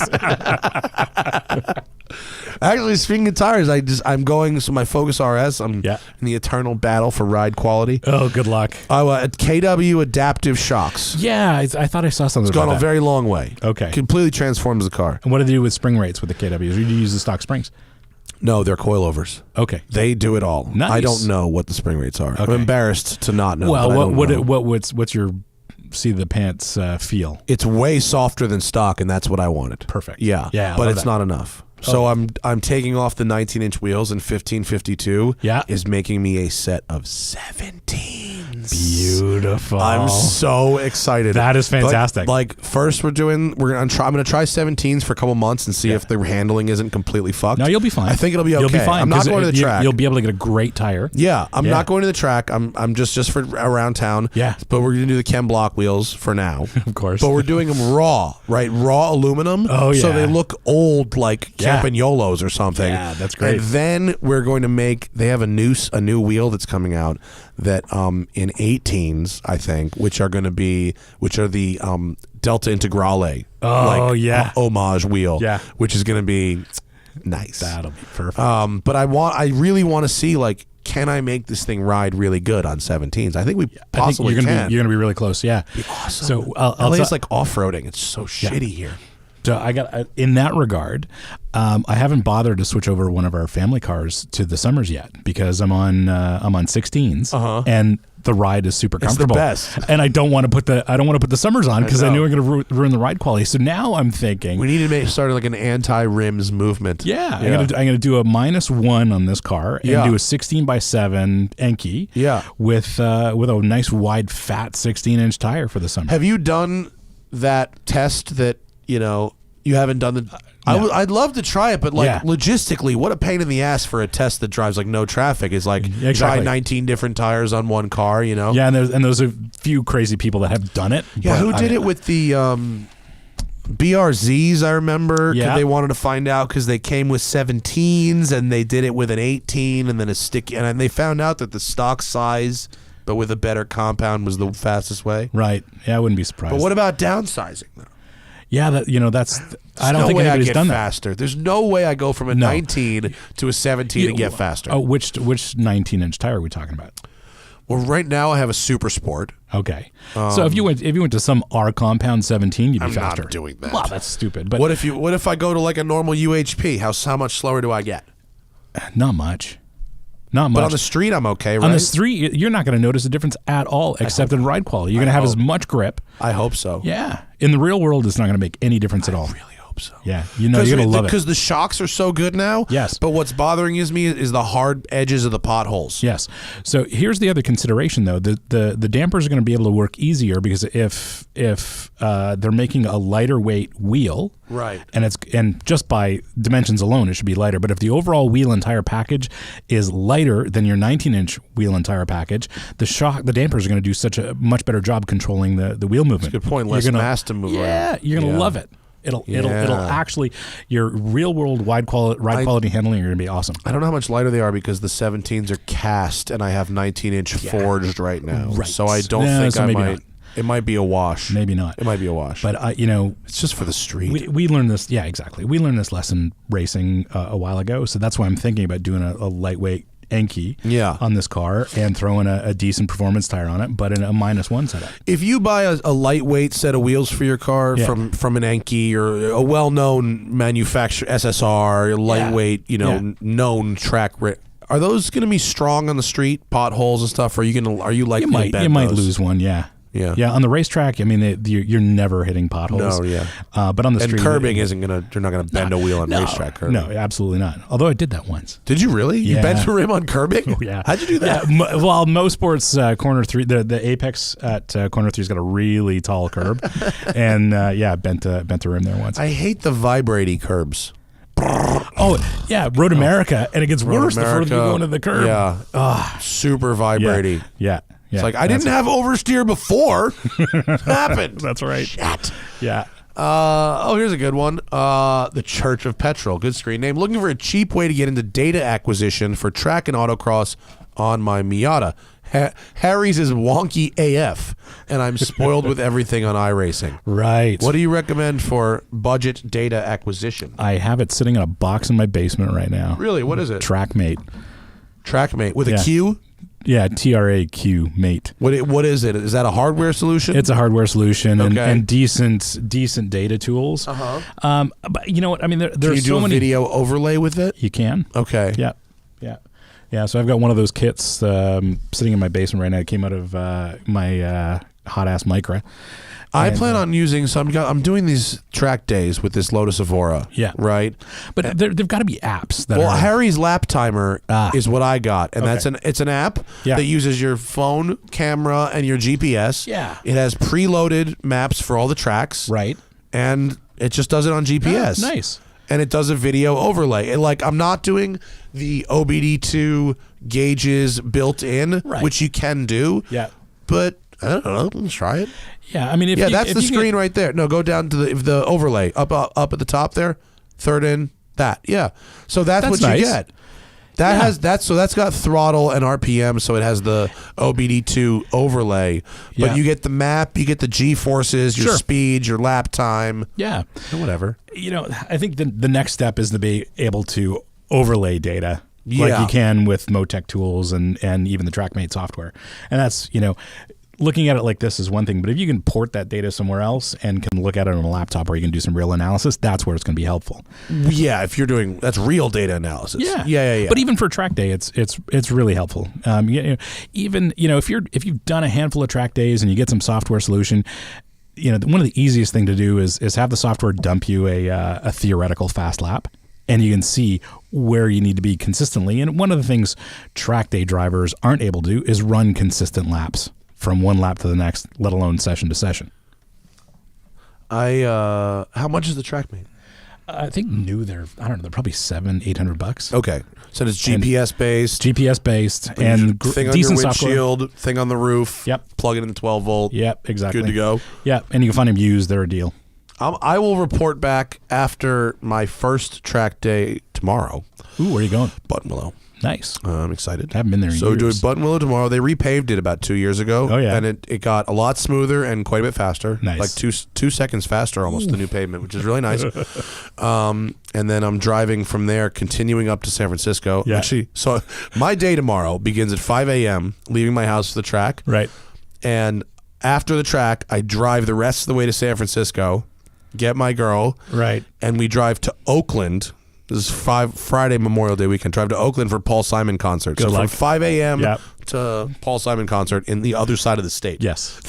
Actually, speaking of tires, I'm going. So my Focus RS, I'm in the eternal battle for ride quality. Oh, good luck. At KW Adaptive Shocks. Yeah, I thought I saw something It's about gone a that. very long way. Okay. Completely transforms the car. And what do they do with spring rates with the KWs? Or do you use the stock springs? No, they're coilovers. Okay. They do it all. Nice. I don't know what the spring rates are. Okay. I'm embarrassed to not know. Well, but I don't know. what's your see the pants feel? It's way softer than stock, and that's what I wanted. Perfect. Yeah, Yeah, I but love it's that. not enough. So I'm taking off the 19-inch wheels, and 1552 is making me a set of 17s. Beautiful. I'm so excited. That is fantastic. Like first I'm gonna try 17s for a couple months and see if the handling isn't completely fucked. No, you'll be fine. I think it'll be okay. You'll be fine. I'm not going to the track. You'll be able to get a great tire. Yeah, I'm not going to the track. I'm just for around town. Yeah. But we're gonna do the Chem Block wheels for now. Of course. But we're doing them raw, right? Raw aluminum. Oh, yeah. So they look old, like Campagnolos or something. Yeah, that's great. And then we're going to make. They have a new wheel that's coming out that in 18s, I think, which are the Delta Integrale. Homage wheel. Yeah. Which is going to be nice. That'll be perfect. But I really want to see, like, can I make this thing ride really good on 17s? I think we possibly can. You're gonna be really close. Yeah. Be awesome. So LA's like off-roading. It's so shitty here. So I got in that regard. I haven't bothered to switch over one of our family cars to the Summers yet because I'm on 16s and the ride is super comfortable. It's the best. And I don't want to put the Summers on because I knew I'm going to ruin the ride quality. So now I'm thinking we need to start like an anti-rims movement. Yeah. I'm gonna do a -1 on this car and do a 16x7 Enki. Yeah. With a nice wide fat 16-inch tire for the summer. Have you done that test that you haven't done the? No. I'd love to try it, but logistically, what a pain in the ass for a test that drives like no traffic is like try 19 different tires on one car. Yeah, and there's a few crazy people that have done it. Yeah, who did it with the BRZs? I remember they wanted to find out because they came with 17s and they did it with an 18 and then a sticky, and they found out that the stock size but with a better compound was the fastest way. Right. Yeah, I wouldn't be surprised. But what about downsizing though? Yeah, that's. I don't think anybody's done faster. There's no way I go from a 19 to a 17 and get faster. Oh, which 19-inch tire are we talking about? Well, right now I have a Super Sport. Okay, so if you went to some R compound 17, you'd be faster. I'm not doing that. Well, that's stupid. But what if I go to like a normal UHP? How much slower do I get? Not much. Not much. But on the street, I'm okay, right? On the street, you're not going to notice a difference at all, except in ride quality. You're going to have as much grip. I hope so. Yeah. In the real world, it's not going to make any difference at all. I really hope so. Yeah. You're going to love it. Because the shocks are so good now. Yes. But what's bothering me is the hard edges of the potholes. Yes. So here's the other consideration, though. The dampers are going to be able to work easier because if they're making a lighter weight wheel, right, and just by dimensions alone, it should be lighter. But if the overall wheel and tire package is lighter than your 19-inch wheel and tire package, the dampers are going to do such a much better job controlling the wheel movement. That's a good point. Less mass to move around. Yeah, you're going to love it. It'll actually, your real world ride quality handling are going to be awesome. I don't know how much lighter they are because the 17s are cast and I have 19-inch forged right now. Right. So I don't think I might. Not. It might be a wash. Maybe not. It might be a wash. But it's just for the street. We learned this. Yeah, exactly. We learned this lesson racing a while ago. So that's why I'm thinking about doing a lightweight Enki on this car and throwing a decent performance tire on it, but in a -1 setup. If you buy a lightweight set of wheels for your car from an Enki or a well-known manufacturer, SSR, lightweight, known track. Are those going to be strong on the street, potholes and stuff? Or you might lose one, yeah. Yeah, on the racetrack, I mean, you're never hitting potholes. No, yeah. But on the street, curbing you're not going to bend a wheel on racetrack curbing. No, absolutely not. Although I did that once. Did you really? Yeah. You bent a rim on curbing? Oh, yeah. How'd you do that? Yeah, well, Mosport's corner 3, the apex at corner 3's got a really tall curb, and bent the rim there once. I hate the vibrating curbs. Oh yeah, Road America, and it gets worse the further you go into the curb. Yeah, super vibrating. Yeah. It's like, I didn't have oversteer before. It happened. That's right. Shit. Yeah. Here's a good one. The Church of Petrol. Good screen name. Looking for a cheap way to get into data acquisition for track and autocross on my Miata. Harry's is wonky AF, and I'm spoiled with everything on iRacing. Right. What do you recommend for budget data acquisition? I have it sitting in a box in my basement right now. Really? What is it? TrackMate. TrackMate with a Q? Yeah, TRAQ mate. What is it? Is that a hardware solution? It's a hardware solution and decent data tools. But you know what? I mean, there's can you do so a many video overlay with it? You can. Okay. Yeah. So I've got one of those kits sitting in my basement right now. It came out of my hot ass Micra. I plan on using some. I'm doing these track days with this Lotus Evora. Yeah. Right. But there've got to be apps. That Well, are, Harry's Lap Timer is what I got, and it's an app that uses your phone camera and your GPS. Yeah. It has preloaded maps for all the tracks. Right. And it just does it on GPS. Oh, nice. And it does a video overlay. And like, I'm not doing the OBD2 gauges built in, which you can do. Yeah. But I don't know. Let's try it. Yeah, I mean, if that's if the you screen right there. No, go down to the overlay up at the top there. Third in that. Yeah. So that's what nice. you get. That has that's got throttle and RPM, so it has the OBD2 overlay. But you get the map, you get the G forces, your speed, your lap time. Yeah. Whatever. You know, I think the next step is to be able to overlay data. Like you can with Motec tools and even the TrackMate software. And that's, you know, looking at it like this is one thing, but if you can port that data somewhere else and can look at it on a laptop or you can do some real analysis, that's where it's going to be helpful. Yeah, if you're doing that's real data analysis. Yeah. But even for track day, it's really helpful. Even if you've done a handful of track days and you get some software solution, you know, one of the easiest thing to do is have the software dump you a theoretical fast lap. And you can see where you need to be consistently. And one of the things track day drivers aren't able to do is run consistent laps from one lap to the next, let alone session to session. How much is the TrackMate? I think they're probably $700-800. Okay, so it's GPS based. GPS based and thing on decent your windshield, software. Thing on the roof. Yep. Plug it in 12 volt. Yep, exactly. Good to go. Yep, and you can find them used. They're a deal. I will report back after my first track day tomorrow. Ooh, where are you going? Buttonwillow. Nice. I'm excited. I haven't been there in So years. doing Buttonwillow tomorrow. They repaved it about 2 years ago. Oh, yeah. And it got a lot smoother and quite a bit faster. Nice. Like two seconds faster almost, the new pavement, which is really nice. And then I'm driving from there, continuing up to San Francisco. Yeah. Actually, so my day tomorrow begins at 5 a.m., leaving my house for the track. Right. And after the track, I drive the rest of the way to San Francisco, get my girl. Right. And we drive to Oakland. This is Friday Memorial Day weekend. Drive to Oakland for Paul Simon concert. Good so luck. from 5 a.m. Yep. to Paul Simon concert in the other side of the state. Yes.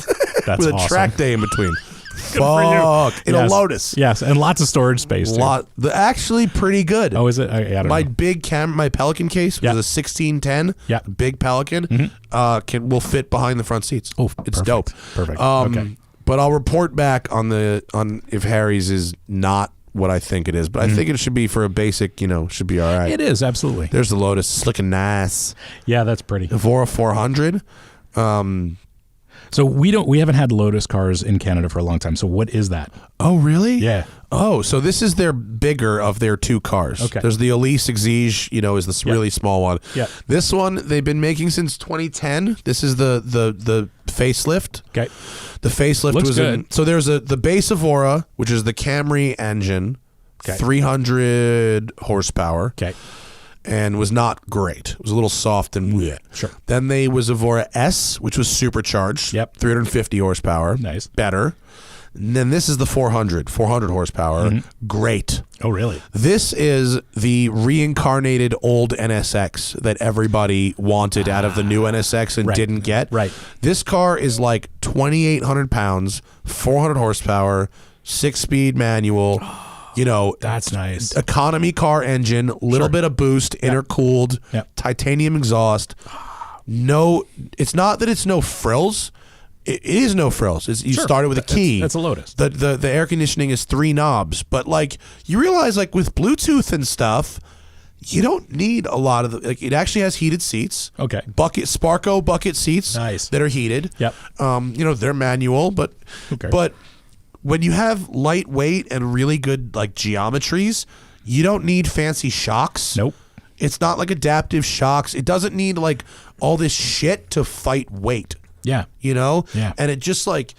That's with a awesome. track day in between. for in a Lotus. Yes, and lots of storage space too. Actually pretty good. Oh, is it? I don't my know. big my Pelican case was a 1610. Yeah. Big Pelican. Will fit behind the front seats. Oh, it's perfect. dope. Perfect. Okay. But I'll report back on if Harry's is not what I think it is, but I think it should be for a basic, should be all right. It is, absolutely. There's the Lotus. It's looking nice. Yeah, that's pretty. Evora 400. So we haven't had Lotus cars in Canada for a long time. So what is that? Oh, really? Yeah. Oh, so this is their bigger of their two cars. Okay. There's the Elise Exige, is this really small one. Yeah. This one they've been making since 2010. This is the facelift. Okay. The facelift Looks was good. so there's the base Evora, which is the Camry engine, 300 horsepower. Okay. And was not great. It was a little soft and bleh. Sure. Then they was Evora S, which was supercharged. Yep. 350 horsepower. Nice. Better. And then this is the 400 horsepower. Great. Oh, really? This is the reincarnated old NSX that everybody wanted out of the new NSX and didn't get. Right. This car is like 2,800 pounds, 400 horsepower, 6-speed manual. That's nice. Economy car engine, little bit of boost, intercooled, titanium exhaust. No, it's not that it's no frills. It is no frills. You started with a key. That's a Lotus. The air conditioning is 3 knobs, but you realize with Bluetooth and stuff, you don't need a lot of it actually has heated seats. Okay. Sparco bucket seats. Nice. That are heated. Yep. They're manual, but when you have lightweight and really good geometries, you don't need fancy shocks. Nope. It's not like adaptive shocks. It doesn't need all this shit to fight weight. Yeah. Yeah. And it just it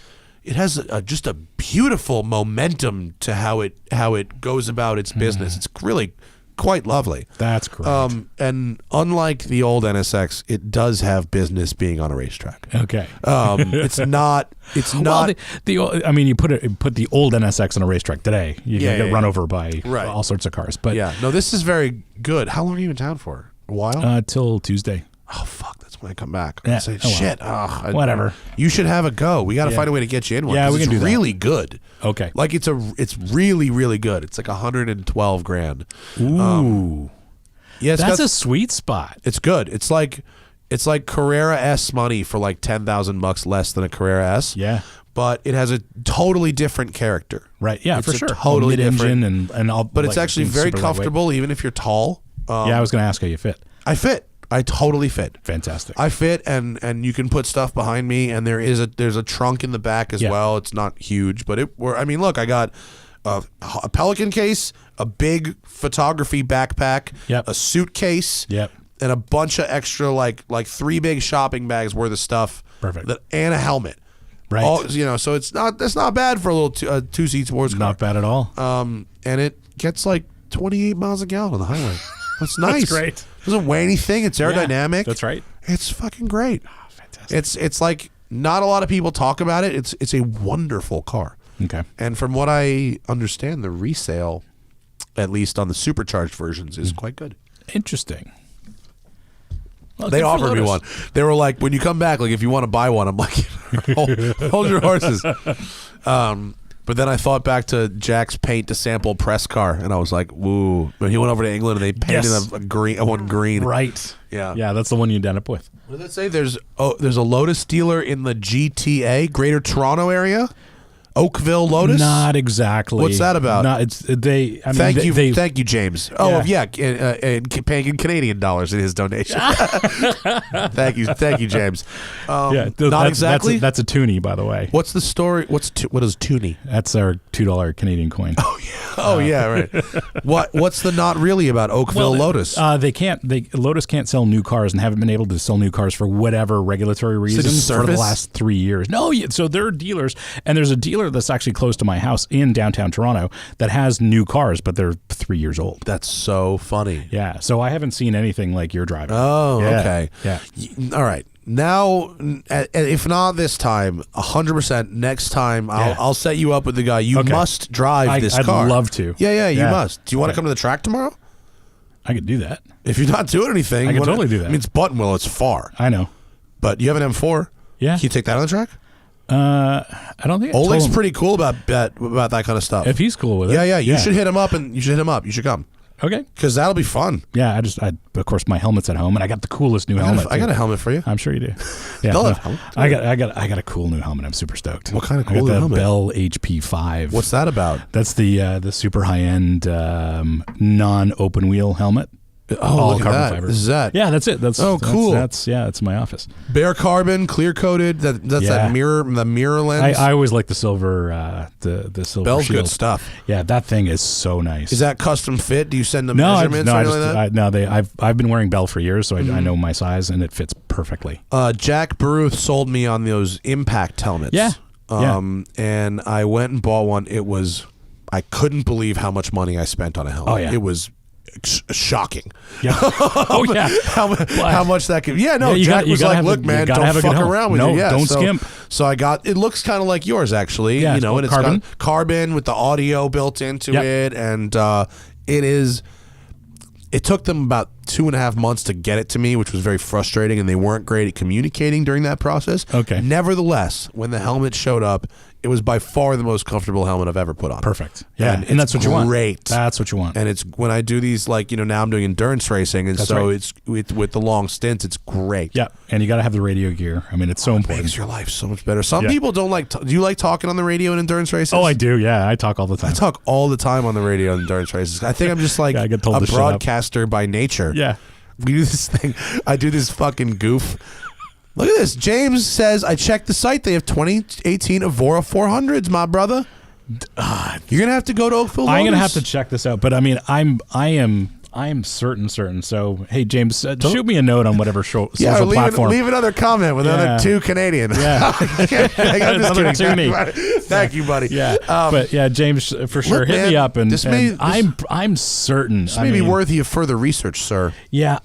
has just a beautiful momentum to how it goes about its business. It's really quite lovely. That's great. And unlike the old NSX, it does have business being on a racetrack. Okay. It's not. Well, you put the old NSX on a racetrack today, you can get run over by all sorts of cars. But no, this is very good. How long are you in town for? A while? Till Tuesday. Oh fuck, that's when I come back. Yeah. I say, Oh, well. shit, Whatever. You should have a go. We got to find a way to get you in one. Yeah, 'cause we can it's do that. really good. Okay. Like it's really, really good. It's like $112,000. Ooh. Yeah, That's a sweet spot. it's good. It's like Carrera S money for like $10,000 less than a Carrera S. Yeah. But it has a totally different character. Right. Yeah, It's for a sure. totally Mid-engine different. and all. But it's like, actually super very lightweight. comfortable, even if you're tall. Yeah, I was going to ask how you fit. I fit. I totally fit. Fantastic. I fit, and you can put stuff behind me, and there's a trunk in the back as well. It's not huge, but look, I got a Pelican case, a big photography backpack, a suitcase, and a bunch of extra like 3 big shopping bags worth of stuff. Perfect. And a helmet. Right. So it's not bad for a little 2-seat sports car. Not bad at all. And it gets like 28 miles a gallon on the highway. That's nice. That's great. Doesn't weigh anything. It's aerodynamic. Yeah, that's right. It's fucking great. Oh, fantastic. It's like not a lot of people talk about it. It's a wonderful car. Okay. And from what I understand, the resale, at least on the supercharged versions, is quite good. Interesting. Well, They good for offered me Lotus. one. They were like, when you come back, like if you want to buy one, I'm like, hold your horses. But then I thought back to Jack's paint to sample press car, and I was like, "Woo!" When he went over to England, and they painted one green. Right. Yeah. Yeah, that's the one you'd end up with. What did that say? There's a Lotus dealer in the GTA, Greater Toronto area, Oakville Lotus. Not exactly. What's that about? No, it's they. I mean, Thank they, you, James. Oh yeah, paying in Canadian dollars in his donation. thank you, James. Not exactly. That's a toonie, by the way. What's the story? What is toonie? That's our $2 Canadian coin. Oh yeah, right. What's the not really about Oakville Lotus? Lotus can't sell new cars and haven't been able to sell new cars for whatever regulatory reasons for the last 3 years. No, so they're dealers, and there's a dealer that's actually close to my house in downtown Toronto that has new cars, but they're 3 years old. That's so funny. Yeah, so I haven't seen anything like you're driving. Oh, yeah. okay. Yeah. All right. Now, if not this time, 100% next time, I'll set you up with the guy. You must drive this car. I'd love to. Yeah, you must. Do you want to come to the track tomorrow? I could do that. If you're not doing anything, I can totally do that. I mean, it's Buttonwillow. It's far. I know. But you have an M4. Yeah. Can you take that on the track? I don't think Oleg's pretty cool about that kind of stuff. If he's cool with it. Yeah. You should hit him up, and you should hit him up. You should come. Okay. Because that'll be fun. Yeah, of course, my helmet's at home, and I got the coolest new helmet. I got a helmet for you. I'm sure you do. Yeah, They'll have helmet. I got a cool new helmet. I'm super stoked. What kind of I got cool the helmet? Bell HP5. What's that about? That's the super high end non-open wheel helmet. Oh, look at carbon that. fiber. This is that. Yeah, that's it. Cool. That's my office. Bare carbon, clear coated. That's that mirror, the mirror lens. I always like the silver, the silver Bell's shield. good stuff. Yeah, that thing is so nice. Is that custom fit? Do you send them measurements or anything like that? I've been wearing Bell for years, so I know my size, and it fits perfectly. Jack Baruth sold me on those impact helmets. Yeah. And I went and bought one. I couldn't believe how much money I spent on a helmet. Oh, yeah. It was shocking. Yeah. Oh yeah. how much that could? Yeah. No. Yeah, Jack was like, "Look, man, don't fuck around with it. Yeah, don't skimp." So I got. It looks kind of like yours, actually. Yeah, and it's carbon. got carbon with the audio built into it, and it is. It took them about 2.5 months to get it to me, which was very frustrating, and they weren't great at communicating during that process. Okay. Nevertheless, when the helmet showed up, it was by far the most comfortable helmet I've ever put on. Perfect. Yeah, and that's what you want. Great. That's what you want. And it's when I do these, like, now I'm doing endurance racing, and it's with the long stints, it's great. Yeah, and you got to have the radio gear. I mean, it's so important. It makes your life so much better. Some people don't like. Do you like talking on the radio in endurance races? Oh, I do. Yeah, I talk all the time. I talk all the time on the radio in endurance races. I think I'm just like I get told a to shut up. broadcaster by nature. Yeah. We do this thing. I do this fucking goof. Look at this. James says, I checked the site. They have 2018 Evora 400s, my brother. You're going to have to go to Oakville Lotus. I'm going to have to check this out. But I mean, I am certain. So, hey, James, shoot me a note on whatever social platform. Leave another comment with another 2 Canadian. Yeah. I'm just kidding. Thank you, buddy. Yeah. But yeah, James, for sure, hit me up. And, I'm certain. This may be worthy of further research, sir. Yeah,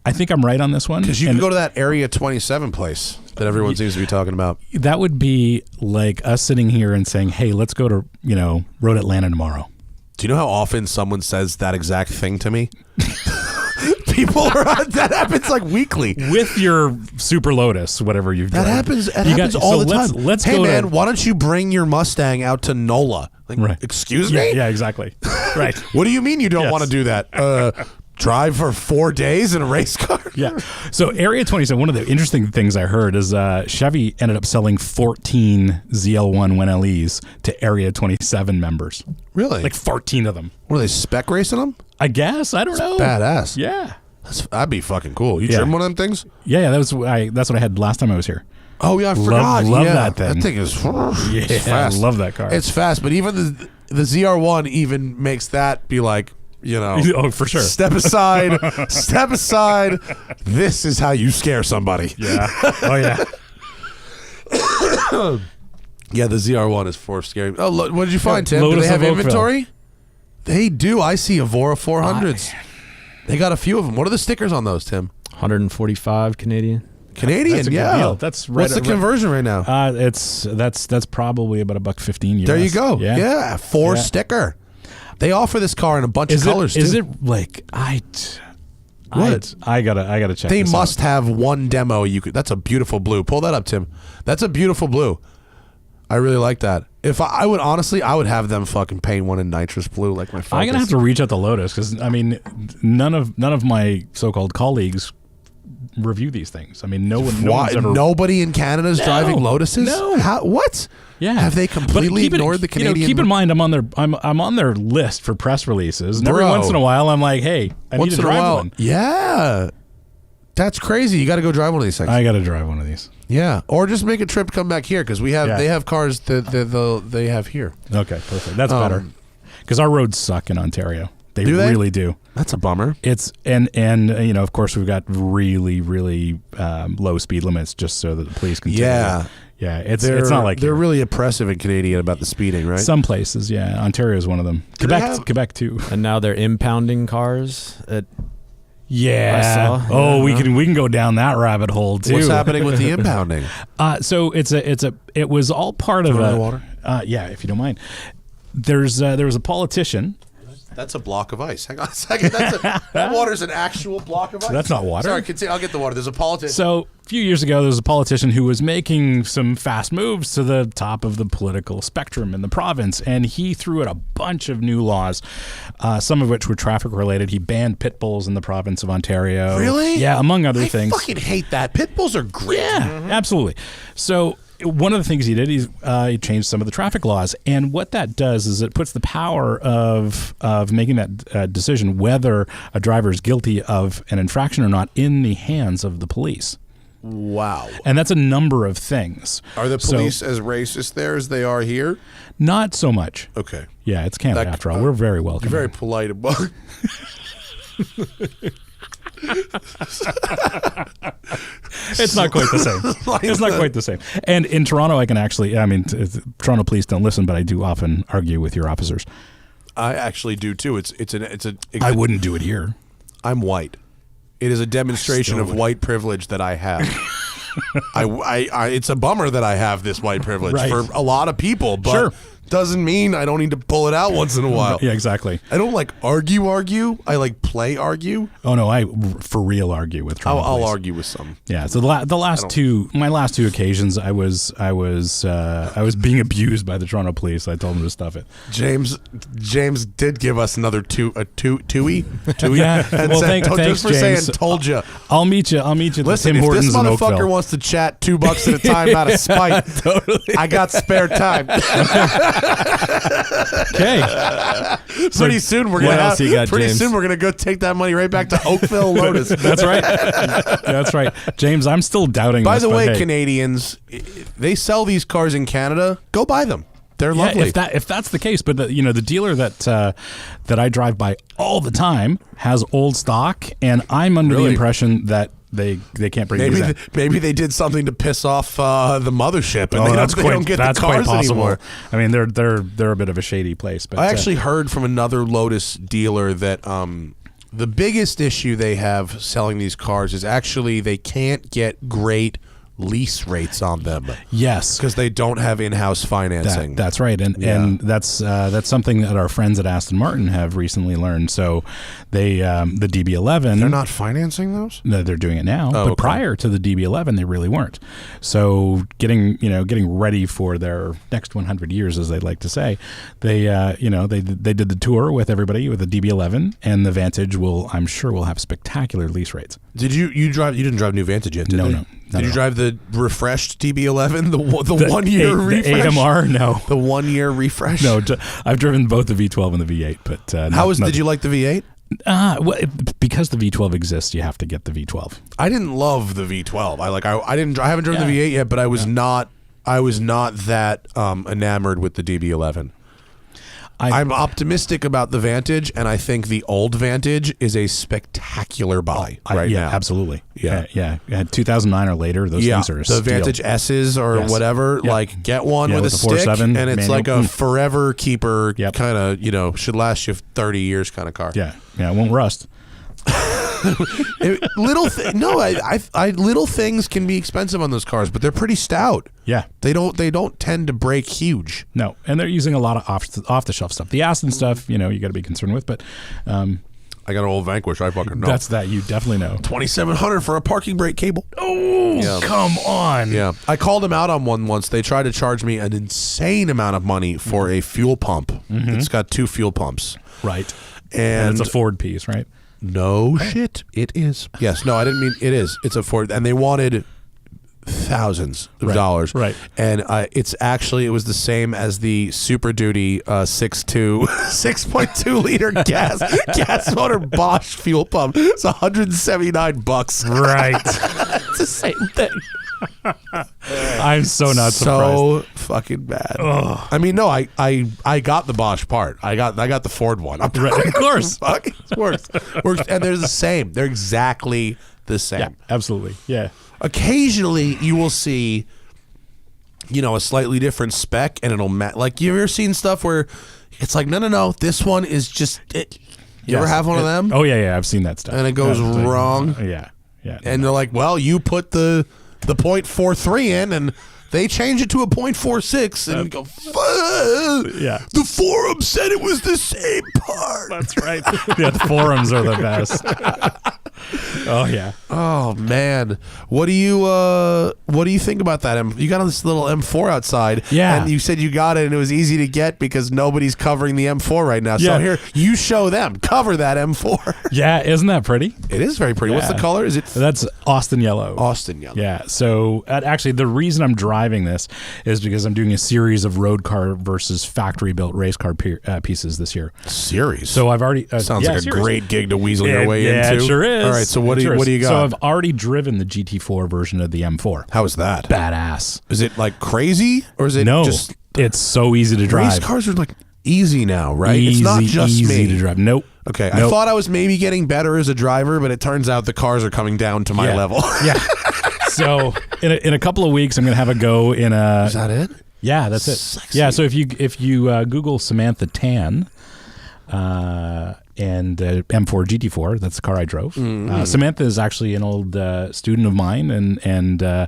I think I'm right on this one. Because you can go to that Area 27 place that everyone seems to be talking about. That would be like us sitting here and saying, hey, let's go to, Road Atlanta tomorrow. Do you know how often someone says that exact thing to me? People are that happens like weekly. with your Super Lotus, whatever you've That driven. happens. It happens all the time. Let's hey go man, to, why don't you bring your Mustang out to NOLA? Like, Right. Excuse yeah, me? yeah, exactly. Right. What do you mean you don't Yes. want to do that? Drive for 4 days in a race car? Yeah. So Area 27, one of the interesting things I heard is Chevy ended up selling 14 ZL1 1LEs to Area 27 members. Really? Like 14 of them. What are they spec racing them? I guess. I don't know. Badass. Yeah. That'd be fucking cool. You Yeah. trim one of them things? Yeah, that's what I had last time I was here. Oh yeah, I forgot. love yeah, that thing. That thing is Yeah, it's fast. I love that car. It's fast, but even the ZR1 even makes that be like, you know, Oh, for sure. step aside, step aside. This is how you scare somebody. Yeah. Oh yeah. Yeah, the ZR1 is for scary. Oh, what did you find, Yeah, Tim? Do Lotus they have of Oakville. inventory? They do. I see Evora 400s. They got a few of them. What are the stickers on those, Tim? 145 Canadian. Canadian, That's a good yeah. deal. That's right. What's the conversion right now? That's probably about $1.15 US. There you go. Yeah. Yeah, 4 Yeah. sticker. They offer this car in a bunch of colors, Is too. it like What? I gotta check. They this must out. have one demo. That's a beautiful blue. Pull that up, Tim. That's a beautiful blue. I really like that. If I would honestly, I would have them fucking paint one in nitrous blue like my Focus. I'm gonna have to reach out to Lotus because I mean, none of my so-called colleagues review these things. I mean, no one's ever. Nobody in Canada is driving Lotuses. No. What? Yeah. Have they But completely ignored the Canadian? keep in mind, I'm on their list for press releases, and every Bro. once in a while, I'm like, hey, I need Once to in a drive while, one. yeah. That's crazy. You got to go drive one of these things. I got to drive one of these. Yeah, or just make a trip, come back here because Yeah. they have cars that they have here. Okay, perfect. That's better because our roads suck in Ontario. They Do they? really do. That's a bummer. It's and you know, of course, we've got really low speed limits just so that the police can. Yeah. Yeah. It's not like they're here. really oppressive in Canadian about the speeding, right? Some places. Yeah, Ontario is one of them. Do they have- Quebec too. And now they're impounding cars at Yeah. I saw. Oh, Yeah, we can go down that rabbit hole too. What's happening with the impounding? So it was all part of Another a water? Yeah, if you don't mind. There was a politician. That's a block of ice. Hang on a second. That water's an actual block of ice. That's not water. Sorry, continue. I'll get the water. There's a politician. So a few years ago, there was a politician who was making some fast moves to the top of the political spectrum in the province, and he threw out a bunch of new laws, some of which were traffic related. He banned pit bulls in the province of Ontario. Really? Yeah, among other I things. fucking hate that. Pit bulls are great. Yeah, absolutely. So one of the things he did is he changed some of the traffic laws, and what that does is it puts the power of making that decision whether a driver is guilty of an infraction or not in the hands of the police. Wow. And that's a number of things. Are the So- police as racist there as they are here? Not so much. Okay. Yeah, it's Canada after all. We're very welcoming. You're very polite about It's not quite the same. It's not quite the same. And in Toronto, I can actually, I mean, Toronto police don't listen, but I do often argue with your officers. I actually do too. I wouldn't do it here. I'm white. It is a demonstration of white privilege that I have. It's a bummer that I have this white privilege Right. for a lot of people, but Sure. doesn't mean I don't need to pull it out once in a while. Yeah, exactly. I don't like argue. I like play argue. Oh no, I for real argue with Toronto I'll police. argue with some. Yeah. So my last two occasions, I was being abused by the Toronto police. I told them to stuff it. James did give us another twoie. Yeah. And Well, said, thanks, just for James. saying, told you. I'll meet you. At Listen, the Tim if Hortons this in motherfucker Oakville. wants to chat $2 at a time out of spite, I got spare time. Okay. Pretty soon we're what gonna else you got, pretty James? soon we're gonna go take that money right back to Oakville Lotus. That's right. That's right. James, I'm still doubting By this, the but way, hey. Canadians, they sell these cars in Canada. Go buy them. They're Yeah, lovely. if that's the case, but the dealer that I drive by all the time has old stock, and I'm under the Really? impression that they can't bring these in. Maybe they did something to piss off the mothership, and they don't get the cars anymore. I mean, they're a bit of a shady place. But I actually heard from another Lotus dealer that the biggest issue they have selling these cars is actually they can't get great lease rates on them. Yes, because they don't have in-house financing. That's right, and that's something that our friends at Aston Martin have recently learned. So they the DB11, they're not financing those. No, they're doing it now. Oh, but okay. prior to the DB11, they really weren't. So getting ready for their next 100 years, as they like to say, they did the tour with everybody with the DB11, and the Vantage I'm sure will have spectacular lease rates. Did you drive? You didn't drive new Vantage yet, did you? No. Did you drive the refreshed DB11, the 1 year refresh? The AMR? No. The 1 year refresh? No, I've driven both the V12 and the V8. But did you like the V8? Because the V12 exists, you have to get the V12. I didn't love the V12. I haven't driven the V8 yet, but I was not that enamored with the DB11. I'm optimistic about the Vantage, and I think the old Vantage is a spectacular buy now. Absolutely. Yeah. 2009 or later, those things are a steal. The Vantage S's or whatever, like get one with a stick, 4.7 and it's manual. like a forever keeper kind of, should last you 30 years kind of car. Yeah, it won't rust. Little things can be expensive on those cars, but they're pretty stout. Yeah, they don't tend to break huge. No, and they're using a lot of off the shelf stuff. The Aston stuff, you got to be concerned with, but I got an old Vanquish. I fucking know. That's that you definitely know. $2,700 for a parking brake cable. Oh, come on! Yeah, I called them out on one once. They tried to charge me an insane amount of money for a fuel pump. It's got 2 fuel pumps. Right, and it's a Ford piece, right? No shit, it is. Yes, no, I didn't mean it is. It's a Ford, and they wanted thousands of dollars. Right, and it was the same as the Super Duty 6.2 liter gas motor Bosch fuel pump. It's $179. Right, it's the same thing. I'm so not surprised. So fucking bad. Ugh. I mean, no, I got the Bosch part. I got the Ford one. Right, of course, it works, and they're the same. They're exactly the same. Yeah, absolutely. Yeah. Occasionally, you will see, a slightly different spec, and it'll like you ever seen stuff where it's like, no, this one is just it. You ever have one of them? Oh yeah, I've seen that stuff, and it goes wrong. Yeah. And they're like, well, you put the .43 in, and they change it to a .46, and you go, yeah. The forum said it was the same part. That's right. Yeah, the forums are the best. Oh yeah. Oh man, what do you think about that? You got this little M4 outside, and you said you got it, and it was easy to get because nobody's covering the M4 right now. So here, you show them, cover that M4. Yeah, isn't that pretty? It is very pretty. Yeah. What's the color? Is it? That's Austin yellow. Austin yellow. Yeah. So actually, the reason I'm driving this is because I'm doing a series of road car versus factory built race car pieces this year. Series. So I've already sounds like a great gig to weasel your way into. Yeah, it sure is. All right, so what do you got? So I've already driven the GT4 version of the M4. How is that? Badass. Is it like crazy, or is it just? It's so easy to drive. Race cars are like easy now, right? It's not just easy me to drive. Nope. Okay, I thought I was maybe getting better as a driver, but it turns out the cars are coming down to my level. Yeah. So in a couple of weeks, I'm going to have a go in a. Is that it? Yeah, that's it. Sexy. Yeah. So if you Google Samantha Tan. And M4 GT4, that's the car I drove. Samantha is actually an old student of mine, and her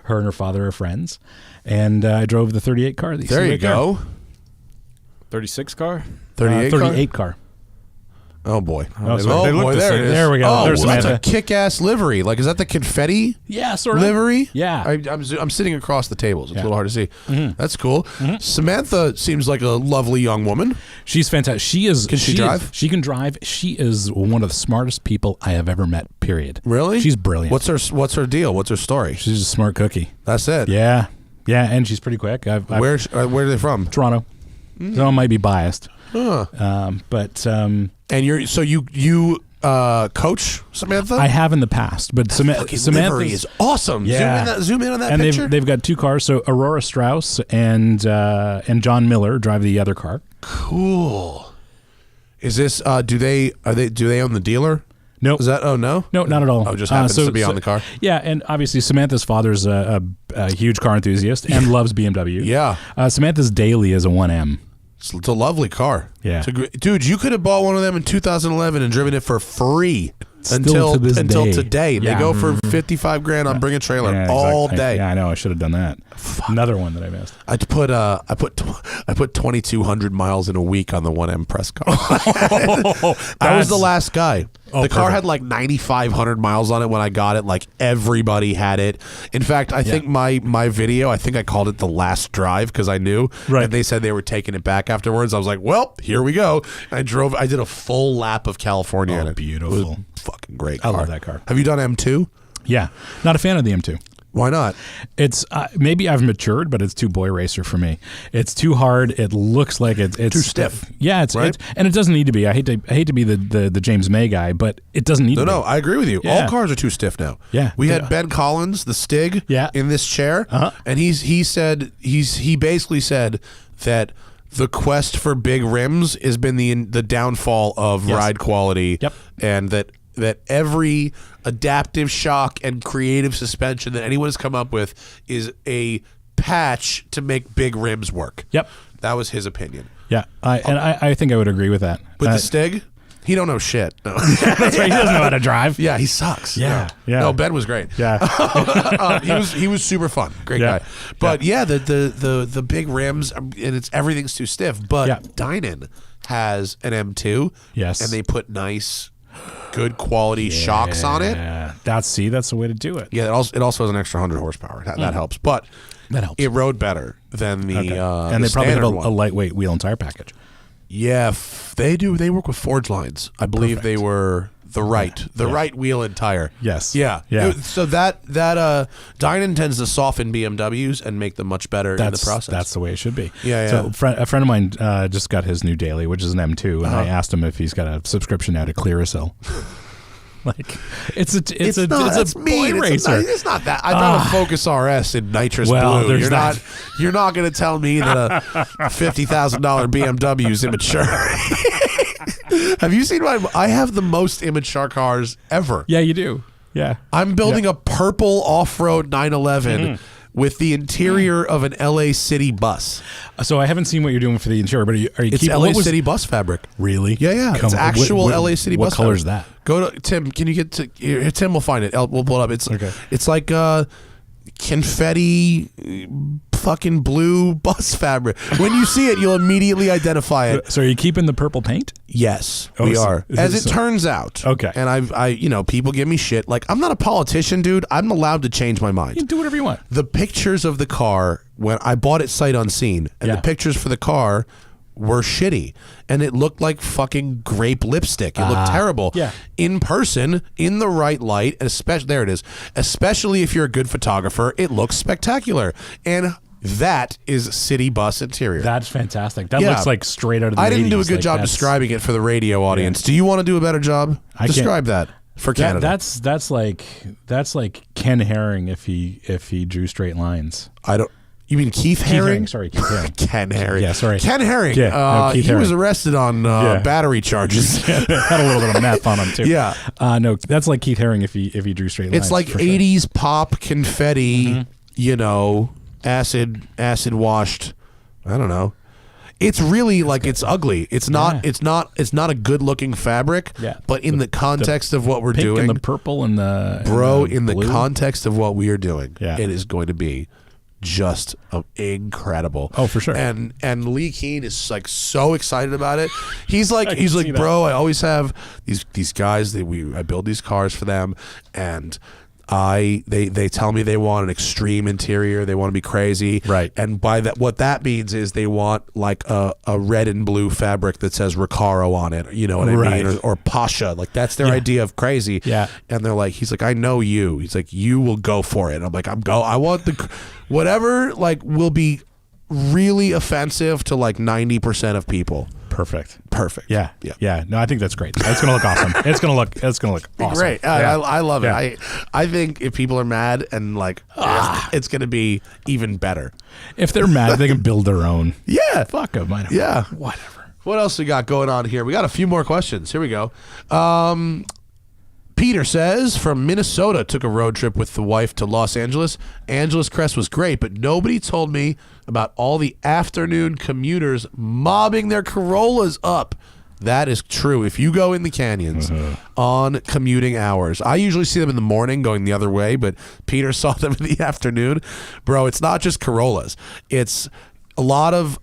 and her father are friends. And I drove the 38 car. There you go. 36 car? 38 car. Oh boy! Oh, they look the there same. It is. There we go. Oh, There's that's Samantha. a kick-ass livery. Like, is that the confetti? Yeah, sort of livery. Yeah, I'm sitting across the tables. It's a little hard to see. That's cool. Samantha seems like a lovely young woman. She's fantastic. She is. Can she drive? She can drive. She is one of the smartest people I have ever met. Period. Really? She's brilliant. What's her deal? What's her story? She's a smart cookie. That's it. Yeah, and she's pretty quick. Where are they from? Toronto. So I might be biased. Huh. And you coach Samantha? I have in the past, but Samantha is awesome. Yeah. Zoom in on that and picture. They've got 2 cars. So Aurora Strauss and John Miller drive the other car. Cool. Is this? Do they own the dealer? No. Is that? Oh no. No, not at all. Oh, just happens to be on the car. Yeah, and obviously Samantha's father's a huge car enthusiast and loves BMW. Yeah. Samantha's daily is a 1M. It's a lovely car. Yeah. Dude, you could have bought one of them in 2011 and driven it for free. still to this day. Today. Yeah. They go for $55,000 on Bring a Trailer Yeah, all exactly. day. Yeah, I know. I should have done that. Another one that I missed. I put 2,200 miles in a week on the 1M press car. That was the last guy. The car had like 9,500 miles on it when I got it. Like everybody had it. In fact, I think my video, I think I called it the last drive because I knew. Right. And they said they were taking it back afterwards. I was like, well, here we go. And I did a full lap of California in it. Beautiful. It was fucking great car. I love that car. Have you done M2? Yeah. Not a fan of the M2. Why not? It's maybe I've matured, but it's too boy racer for me. It's too hard. It looks like it's too stiff. Yeah, right? and it doesn't need to be. I hate to be the James May guy, but it doesn't need to be. No, I agree with you. Yeah. All cars are too stiff now. Yeah. We had Ben Collins, the Stig, in this chair, and he basically said that the quest for big rims has been the downfall of ride quality, and that every adaptive shock and creative suspension that anyone has come up with is a patch to make big rims work. Yep. That was his opinion. Yeah, I think I would agree with that. With the Stig, he don't know shit. No. That's right. He doesn't know how to drive. Yeah, he sucks. Yeah. No, Ben was great. Yeah. He was super fun. Great guy. But the big rims and everything's too stiff. But Dynan has an M2. Yes. And they put nice, good quality shocks on it. Yeah. That's the way to do it. Yeah. It also has an extra 100 horsepower. That helps. But that helps. It rode better than the and they probably have a one. lightweight wheel and tire package. Yeah, they do. They work with Forge lines. I believe they were the right wheel and tire. Yes. Yeah. So that Dynan tends to soften BMWs and make them much better in the process. That's the way it should be. Yeah. So a friend of mine just got his new daily, which is an M2, and I asked him if he's got a subscription now to Clearasil. Like it's a boy racer. It's not that. I brought a Focus RS in nitrous blue. You're not going to tell me that a $50,000 BMW is immature. Have you seen I have the most immature cars ever. Yeah, you do. Yeah. I'm building a purple off-road 911 with the interior of an LA City bus. So I haven't seen what you're doing for the interior, but are you It's LA City bus fabric. Really? Yeah. It's actual LA City bus fabric. What color is that? Go to Tim. Can you get to here, Tim? Will find it. We'll pull it up. It's like confetti, fucking blue bus fabric. When you see it, you'll immediately identify it. So are you keeping the purple paint? Yes, we are. As it turns out. Okay. And I people give me shit. Like, I'm not a politician, dude. I'm allowed to change my mind. You can do whatever you want. The pictures of the car when I bought it sight unseen, and the pictures for the car were shitty, and it looked like fucking grape lipstick. It looked terrible. Yeah. In person, in the right light, and especially if you're a good photographer, it looks spectacular. And that is city bus interior. That's fantastic. That looks like straight out of the 80s. I didn't do a good job describing it for the radio audience. Do you want to do a better job? Describe that for Canada. That's like Ken Haring if he drew straight lines. You mean Keith Haring? Sorry, Keith Haring. Ken Haring. Yeah, sorry. Ken Haring. Yeah, he was arrested on battery charges. Had a little bit of meth on him too. Yeah. No, that's like Keith Haring if he drew straight lines. It's like 80s pop confetti, acid washed. I don't know. It's really it's ugly. It's not a good looking fabric. Yeah. But in the context of what we're doing, and the purple and the in the context of what we are doing, it is going to be just incredible. Oh, for sure. And Lee Keane is so excited about it. He's like, bro, I always have these guys I build these cars for them, and they tell me they want an extreme interior, they want to be crazy, right? And by that, what that means is they want like a red and blue fabric that says Recaro on it, you know what I mean, or Pasha, like that's their idea of crazy. Yeah. And they're like, he's like, I know you. He's like, you will go for it. And I'm like, I want whatever will be really offensive to 90% of people. Perfect. Yeah. No, I think that's great. It's gonna look awesome. It's gonna look awesome. Great. I love it. I think if people are mad and it's gonna be even better. If they're mad, they can build their own. Yeah. Fuck them. Yeah. Whatever. What else we got going on here? We got a few more questions. Here we go. Peter says, from Minnesota, took a road trip with the wife to Los Angeles. Angeles Crest was great, but nobody told me about all the afternoon commuters mobbing their Corollas up That is true. If you go in the canyons on commuting hours, I usually see them in the morning going the other way, but Peter saw them in the afternoon. Bro, it's not just Corollas. It's a lot of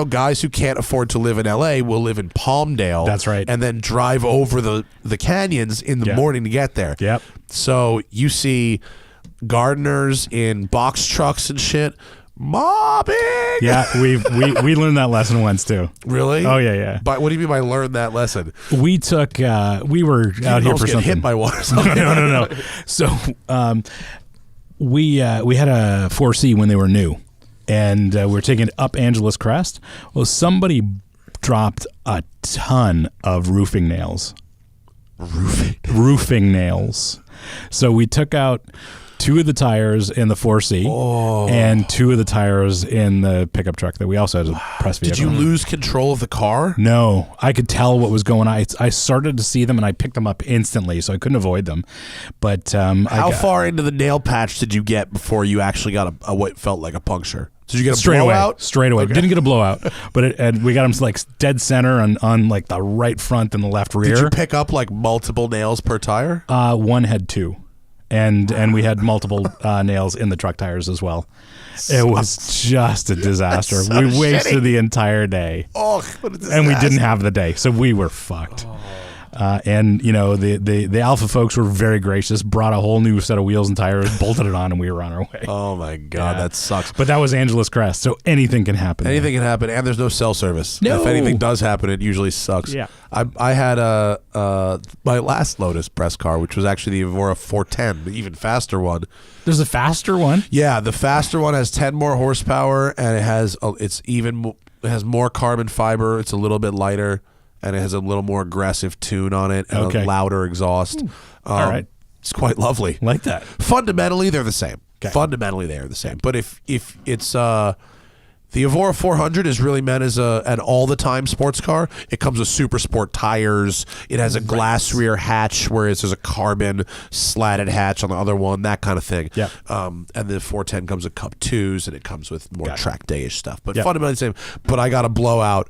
guys who can't afford to live in LA will live in Palmdale. That's right. And then drive over the canyons in the morning to get there. Yep. So you see gardeners in box trucks and shit mobbing. Yeah, we learned that lesson once too. Really? Oh yeah. But what do you mean by learn that lesson? We took we were out here for something. Hit by water. No. So we had a 4C when they were new, and we were taking it up Angeles Crest. Well, somebody dropped a ton of roofing nails. Roofing nails. So we took out 2 of the tires in the 4C and 2 of the tires in the pickup truck that we also had a press vehicle. Did you lose control of the car? No, I could tell what was going on. I started to see them and I picked them up instantly, so I couldn't avoid them. But how far into the nail patch did you get before you actually got a what felt like a puncture? Did you get a blowout? Straight away. Okay. Didn't get a blowout, but and we got them like dead center on like the right front and the left rear. Did you pick up like multiple nails per tire? One had 2. And we had multiple nails in the truck tires as well. It was just a disaster. So we wasted shitty. the entire day. Oh, what a disaster. And we didn't have the day, so we were fucked. And the Alpha folks were very gracious, brought a whole new set of wheels and tires, bolted it on, and we were on our way. Oh my God, that sucks. But that was Angeles Crest, so anything can happen. Anything can happen, and there's no cell service. No. If anything does happen, it usually sucks. Yeah. I had my last Lotus press car, which was actually the Evora 410, the even faster one. There's a faster one? Yeah, the faster one has 10 more horsepower, and it has more carbon fiber. It's a little bit lighter, and it has a little more aggressive tune on it and a louder exhaust. All right. It's quite lovely. Like that. Fundamentally, they're the same. Okay. Fundamentally, they are the same. But if it's the Evora 400 is really meant as an all-the-time sports car. It comes with super sport tires. It has a glass rear hatch, whereas there's a carbon slatted hatch on the other one, that kind of thing. Yeah. And the 410 comes with Cup 2s, and it comes with more track day-ish stuff. But Yep. fundamentally the same. But I got a blowout,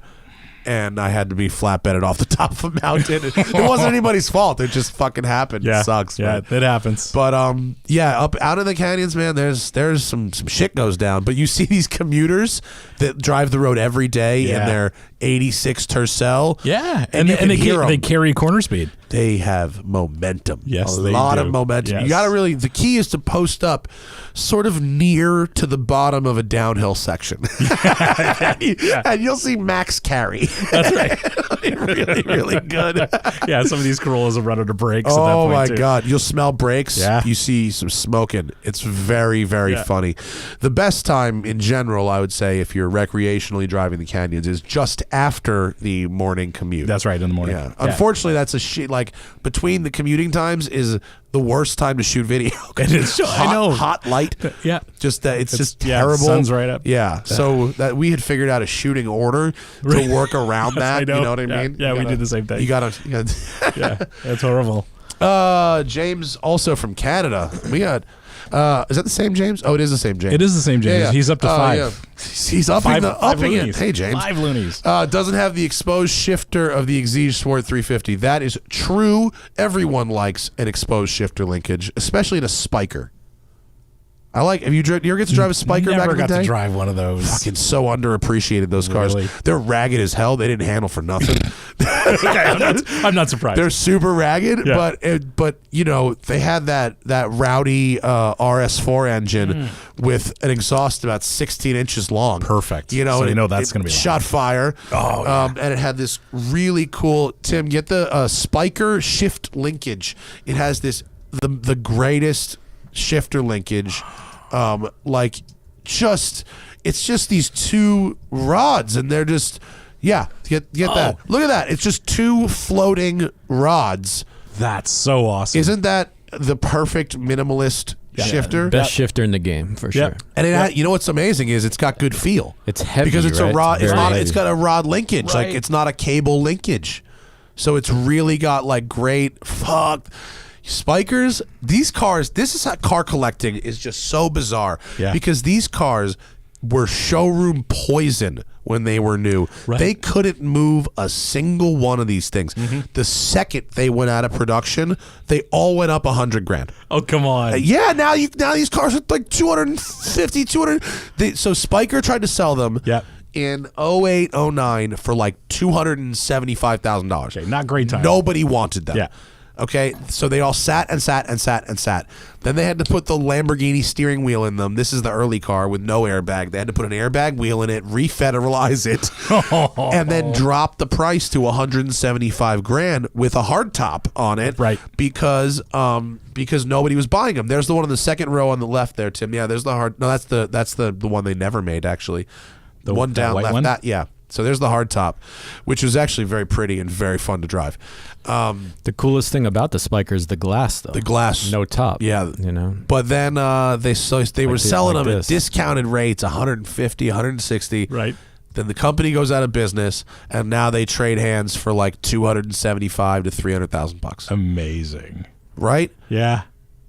and I had to be flatbedded off the top of a mountain. It wasn't anybody's fault. It just fucking happened. Yeah. It sucks. Yeah, man. it happens. But up out in the canyons, man, there's some shit goes down. But you see these commuters that drive the road every day in their 86 Tercel. Yeah, and they carry corner speed. They have momentum. Yes, a they lot do. of momentum. Yes. You got to really. The key is to post up, sort of near to the bottom of a downhill section, and you'll see Max carry. That's right. really, really good. Yeah, some of these Corollas will run out of brakes. at that Oh point my too. God! You'll smell brakes. Yeah. You see some smoking. It's very, very funny. The best time in general, I would say, if you're recreationally driving the canyons, is just after the morning commute. That's right, in the morning. Yeah. Unfortunately, that's a shit. Like between the commuting times is the worst time to shoot video. It is. I know. Hot light. Yeah. Just that it's just yeah, terrible. sun's right up. Yeah. So that we had figured out a shooting order to work around that. I know. You know what I Yeah. mean? Yeah, You we gotta- did the same thing. You gotta Yeah, that's horrible. James, also from Canada. We got. Is that the same James? Oh, it is the same James. It is the same, James. Yeah, yeah. He's up to 5. Yeah. He's upping Five it. loonies. Hey, James. 5 loonies. Doesn't have the exposed shifter of the Exige Sport 350. That is true. Everyone likes an exposed shifter linkage, especially in a spiker. I like. You ever get to drive a spiker Never back in the got day? to drive one of those. Fucking so underappreciated, those cars. Really? They're ragged as hell. They didn't handle for nothing. I'm not surprised. They're super ragged, Yeah. but you know they had that rowdy RS4 engine with an exhaust about 16 inches long. Perfect. You know, So and you know that's it gonna be loud. shot fire. Oh, yeah. And it had this really cool. Tim, get the spiker shift linkage. It has this the greatest shifter linkage. It's just these 2 rods, and they're just get that. Look at that. It's just 2 floating rods. That's so awesome. Isn't that the perfect minimalist shifter? Best shifter in the game for sure. Yep. And you know what's amazing is it's got good feel. It's heavy because it's right? a rod. It's Very not. heavy. It's got a rod linkage. Right. Like it's not a cable linkage. So it's really got like great spikers. These cars. This is how car collecting is just so bizarre. Yeah. Because these cars were showroom poison when they were new. Right. They couldn't move a single one of these things. The second they went out of production, they all went up $100,000. Oh, come on. Yeah, now these cars are like 250, 200. So Spyker tried to sell them in 08, 09 for like $275,000. Okay, not great time. Nobody wanted them. Yeah. Okay, so they all sat and sat and sat and sat. Then they had to put the Lamborghini steering wheel in them. This is the early car with no airbag. They had to put an airbag wheel in it, refederalize it, and then drop the price to $175,000 with a hardtop on it. Right. Because nobody was buying them. There's the one on the second row on the left there, Tim. Yeah, there's the hard. No, that's the one they never made actually. The one down left. One? Yeah. So there's the hardtop, which was actually very pretty and very fun to drive. The coolest thing about the Spyker is the glass, though. The glass, no top. Yeah, you know. But then they were selling them this. at discounted rates, 150, 160. Right. Then the company goes out of business, and now they trade hands for like $275,000 to $300,000. Amazing. Right? Yeah.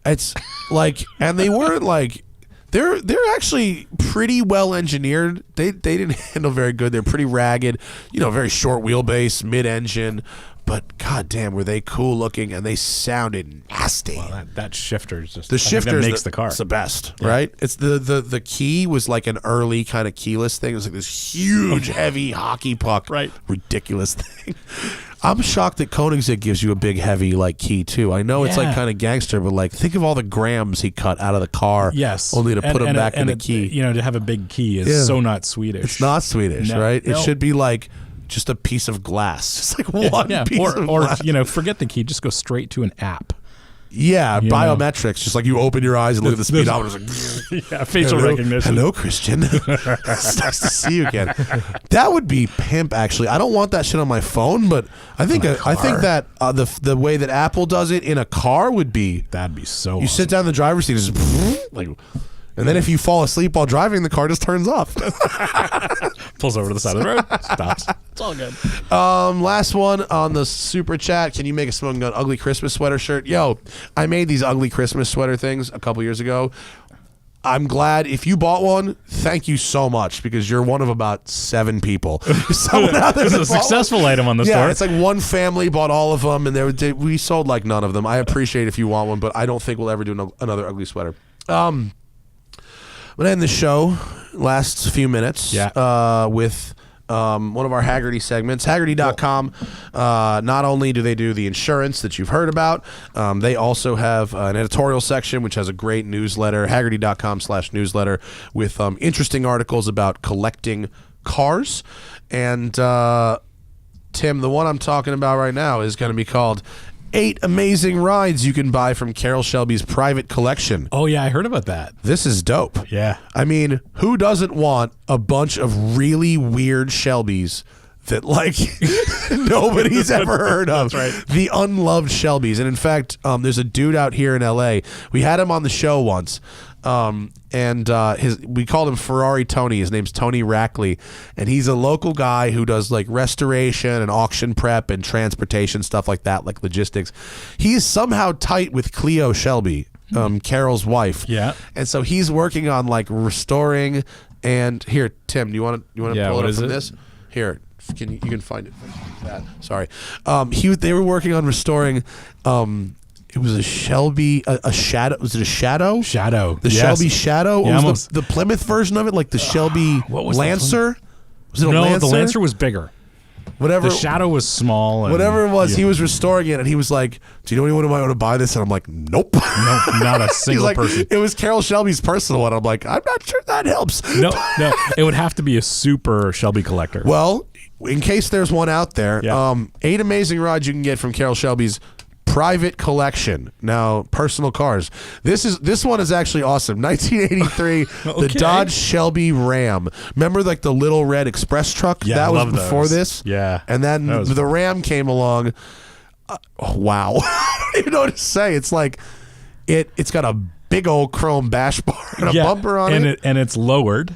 It's like, and they weren't like. They're actually pretty well engineered. They didn't handle very good. They're pretty ragged, very short wheelbase, mid-engine. But goddamn, were they cool looking, and they sounded nasty. Well, that shifter is just The shifter makes the car. It's the best, right? It's the key was like an early kind of keyless thing. It was like this huge, heavy hockey puck, Right. ridiculous thing. I'm shocked that Koenigsegg gives you a big, heavy like key too. I know it's like kind of gangster, but like think of all the grams he cut out of the car. Yes. only to put them back in the key. To have a big key is so not Swedish. It's not Swedish, No. right? It No. should be like just a piece of glass, just like one piece of glass. Or forget the key, just go straight to an app. Yeah, biometrics. Just like you open your eyes and look at the speedometer. It's like, Yeah, facial recognition. Hello, Christian. It's nice to see you again. That would be pimp. Actually, I don't want that shit on my phone, but I think that the way that Apple does it in a car would be. That'd be so. You sit down in the driver's seat, just like, and then if you fall asleep while driving, the car just turns off. Pulls over to the side of the road, stops. It's all good. Last one on the super chat. Can you make a Smoking Gun ugly Christmas sweater shirt? Yo, I made these ugly Christmas sweater things a couple years ago. I'm glad if you bought one. Thank you so much because you're one of about 7 people. Someone out there This is a successful item on the store. Yeah, it's like one family bought all of them, and we sold like none of them. I appreciate if you want one, but I don't think we'll ever do another ugly sweater. I'm gonna end the show last few minutes with one of our Haggerty segments. Haggerty.com. Not only do they do the insurance that you've heard about, they also have an editorial section which has a great newsletter, Haggerty.com/newsletter, with interesting articles about collecting cars. And Tim, the one I'm talking about right now is going to be called 8 amazing rides you can buy from Carroll Shelby's private collection. Oh yeah, I heard about that. This is dope. Yeah. I mean, who doesn't want a bunch of really weird Shelbys that like nobody's ever heard of? That's right. The unloved Shelbys. And in fact, there's a dude out here in LA. We had him on the show once. We called him Ferrari Tony. His name's Tony Rackley, and he's a local guy who does like restoration and auction prep and transportation stuff like that, like logistics. He's somehow tight with Cleo Shelby, Carol's wife. Yeah. And so he's working on like restoring. And here, Tim, do you want to pull it up from this? Here, you can find it. Sorry. They were working on restoring. It was a Shelby, a Shadow. Was it a Shadow? Shadow. The Shelby Shadow? Yeah, It was the Plymouth version of it, like the Shelby Lancer? Was it a Lancer? No, the Lancer was bigger. Whatever. The Shadow was small. And, whatever it was, he was restoring it, and he was like, do you know anyone who might want to buy this? And I'm like, nope. No, not a single He's like, person. It was Carroll Shelby's personal one. I'm like, I'm not sure that helps. No. It would have to be a super Shelby collector. Well, in case there's one out there, 8 amazing rides you can get from Carroll Shelby's private collection. Now, personal cars. This one is actually awesome. 1983, Okay. the Dodge Shelby Ram. Remember like the little red express truck? Yeah, that I was love before those. this. Yeah. And then That was the Ram came along. Wow. I don't even know what to say. It's like it's got a big old chrome bash bar and a bumper on it. And it's lowered.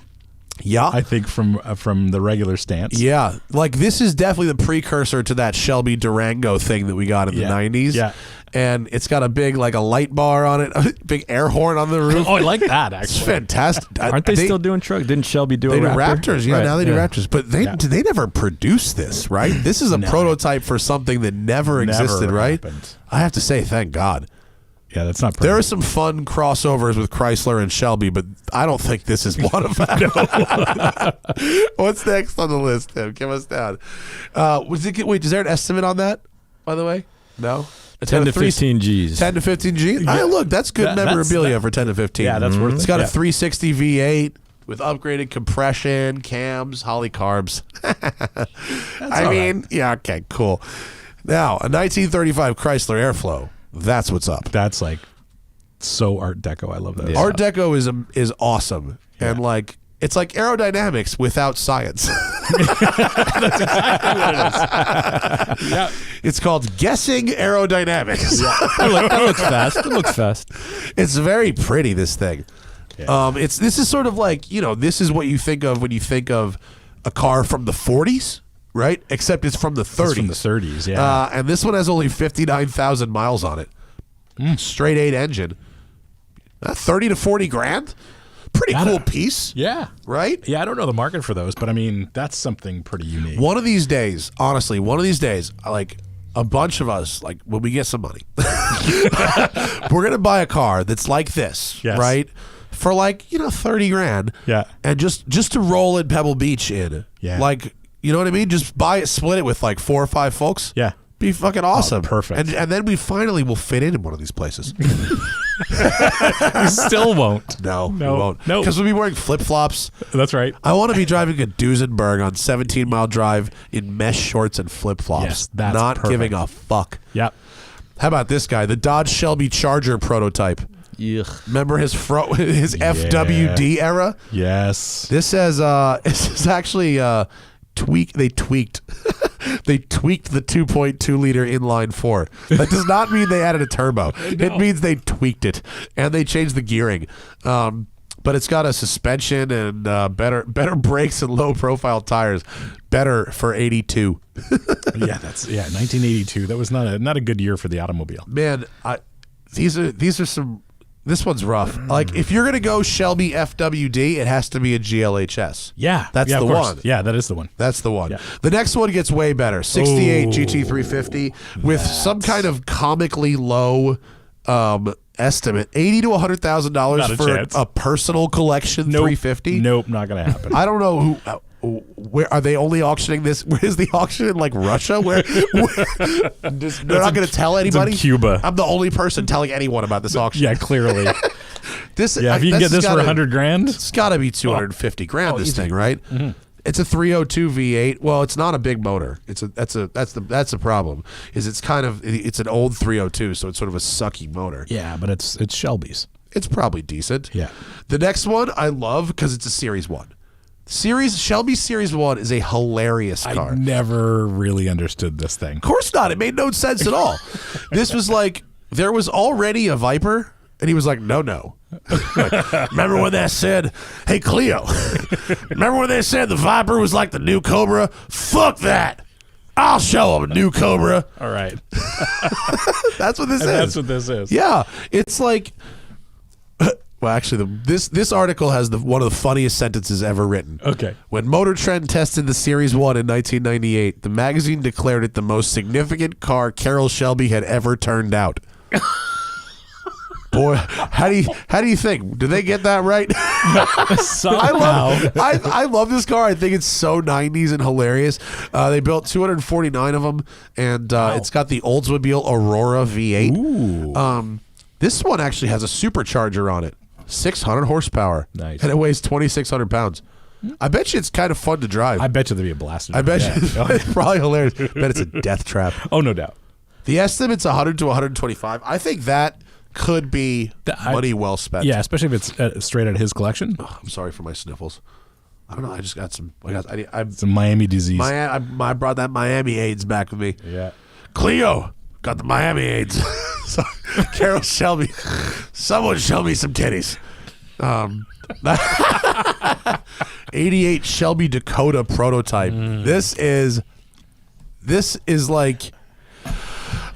Yeah. I think from the regular stance. Yeah, like this is definitely the precursor to that Shelby Durango thing that we got in the 90s. Yeah. and it's got a big like a light bar on it, a big air horn on the roof. Oh, I like that It's actually. fantastic. Aren't they still doing trucks? Didn't Shelby do They a do Raptor? Raptors, yeah. Right, Now they do Raptors, but they never produced this, right? This is a prototype for something that never existed, right? happened. I have to say, thank God. Yeah, that's not. There are some fun crossovers with Chrysler and Shelby, but I don't think this is one of them. What's next on the list, Tim? Give us down. Wait, is there an estimate on that, by the way? No? 10 to 15 G's. 10 to 15 G? Yeah. Look, that's good memorabilia for 10 to 15. Yeah, that's worth it. It's got a Yeah. 360 V8 with upgraded compression, cams, Holly carbs. Yeah, okay, cool. Now, a 1935 Chrysler Airflow. That's what's up. That's like so Art Deco. I love that. Art Deco is awesome, and like it's like aerodynamics without science. Yeah. It's called guessing aerodynamics. It looks fast. It looks fast. It's very pretty, this thing. Yeah. This is sort of like, this is what you think of when you think of a car from the 40s, right? Except it's from the 30s. It's from the 30s, yeah. And this one has only 59,000 miles on it. Straight 8 engine. 30 to 40 grand? Pretty cool piece. Yeah. Right? Yeah, I don't know the market for those, but I mean, that's something pretty unique. One of these days, honestly, like a bunch of us, like when we get some money, we're going to buy a car that's like this, Yes. right? For like, 30 grand. Yeah. And just to roll in Pebble Beach in. Yeah. Like, you know what I mean? Just buy it, split it with like 4 or 5 folks. Yeah. Be fucking awesome. Perfect. And then we finally will fit in one of these places. We still won't. No, we No. won't. No. Because we'll be wearing flip-flops. That's right. I want to be driving a Duesenberg on 17-mile drive in mesh shorts and flip-flops. Yes, that's not perfect. giving a fuck. Yep. How about this guy, the Dodge Shelby Charger prototype? Remember his FWD era? Yes. This is actually tweaked. They tweaked. They tweaked the 2.2 liter inline 4. That does not mean they added a turbo. It means they tweaked it and they changed the gearing. But it's got a suspension and better brakes and low profile tires. Better for 82. Yeah, 1982. That was not a good year for the automobile. Man, these are some. This one's rough. Like, if you're gonna go Shelby FWD, it has to be a GLHS. Yeah. That's of the course. one. Yeah, that is the one. That's the one. Yeah. The next one gets way better. 68 GT350 with some kind of comically low estimate. $80,000 to $100,000 Not a for chance. a personal collection 350. Nope, not gonna happen. I don't know who. Where are they only auctioning this? Where is the auction in like Russia? Where they're not going to tell anybody? Cuba. I'm the only person telling anyone about this auction. Yeah, clearly. This. Yeah, if you can get this for $100,000, it's got to be 250 grand. This thing, right? Mm-hmm. It's a 302 V8. Well, it's not a big motor. That's the problem. Is it's an old 302, so it's sort of a sucky motor. yeah, but it's Shelby's. It's probably decent. Yeah. The next one I love because it's a Series 1. Shelby Series 1 is a hilarious car. I never really understood this thing. Of course not. It made no sense at all. This was like, there was already a Viper, and he was like, no. Remember when they said, hey, Cleo, remember when they said the Viper was like the new Cobra? Fuck that. I'll show them a new Cobra. All right. That's what this is. That's what this is. Yeah. It's like... Well, actually, this article has one of the funniest sentences ever written. Okay. When Motor Trend tested the Series 1 in 1998, the magazine declared it the most significant car Carroll Shelby had ever turned out. Boy, how do you think? Did they get that right? I love this car. I think it's so 90s and hilarious. They built 249 of them, and it's got the Oldsmobile Aurora V8. Ooh. This one actually has a supercharger on it. 600 horsepower. Nice. And it weighs 2,600 pounds. I bet you it's kind of fun to drive. I bet you there'd be a blast. I bet you it's probably hilarious. I bet it's a death trap. Oh, no doubt. The estimate's 100 to 125. I think that could be money well spent. Yeah, especially if it's straight out of his collection. Oh, I'm sorry for my sniffles. I don't know. I just got some. It's a Miami disease. I brought that Miami AIDS back with me. Yeah. Cleo got the Miami AIDS. So, Carroll Shelby, someone show me some titties. 88 Shelby Dakota prototype. This is like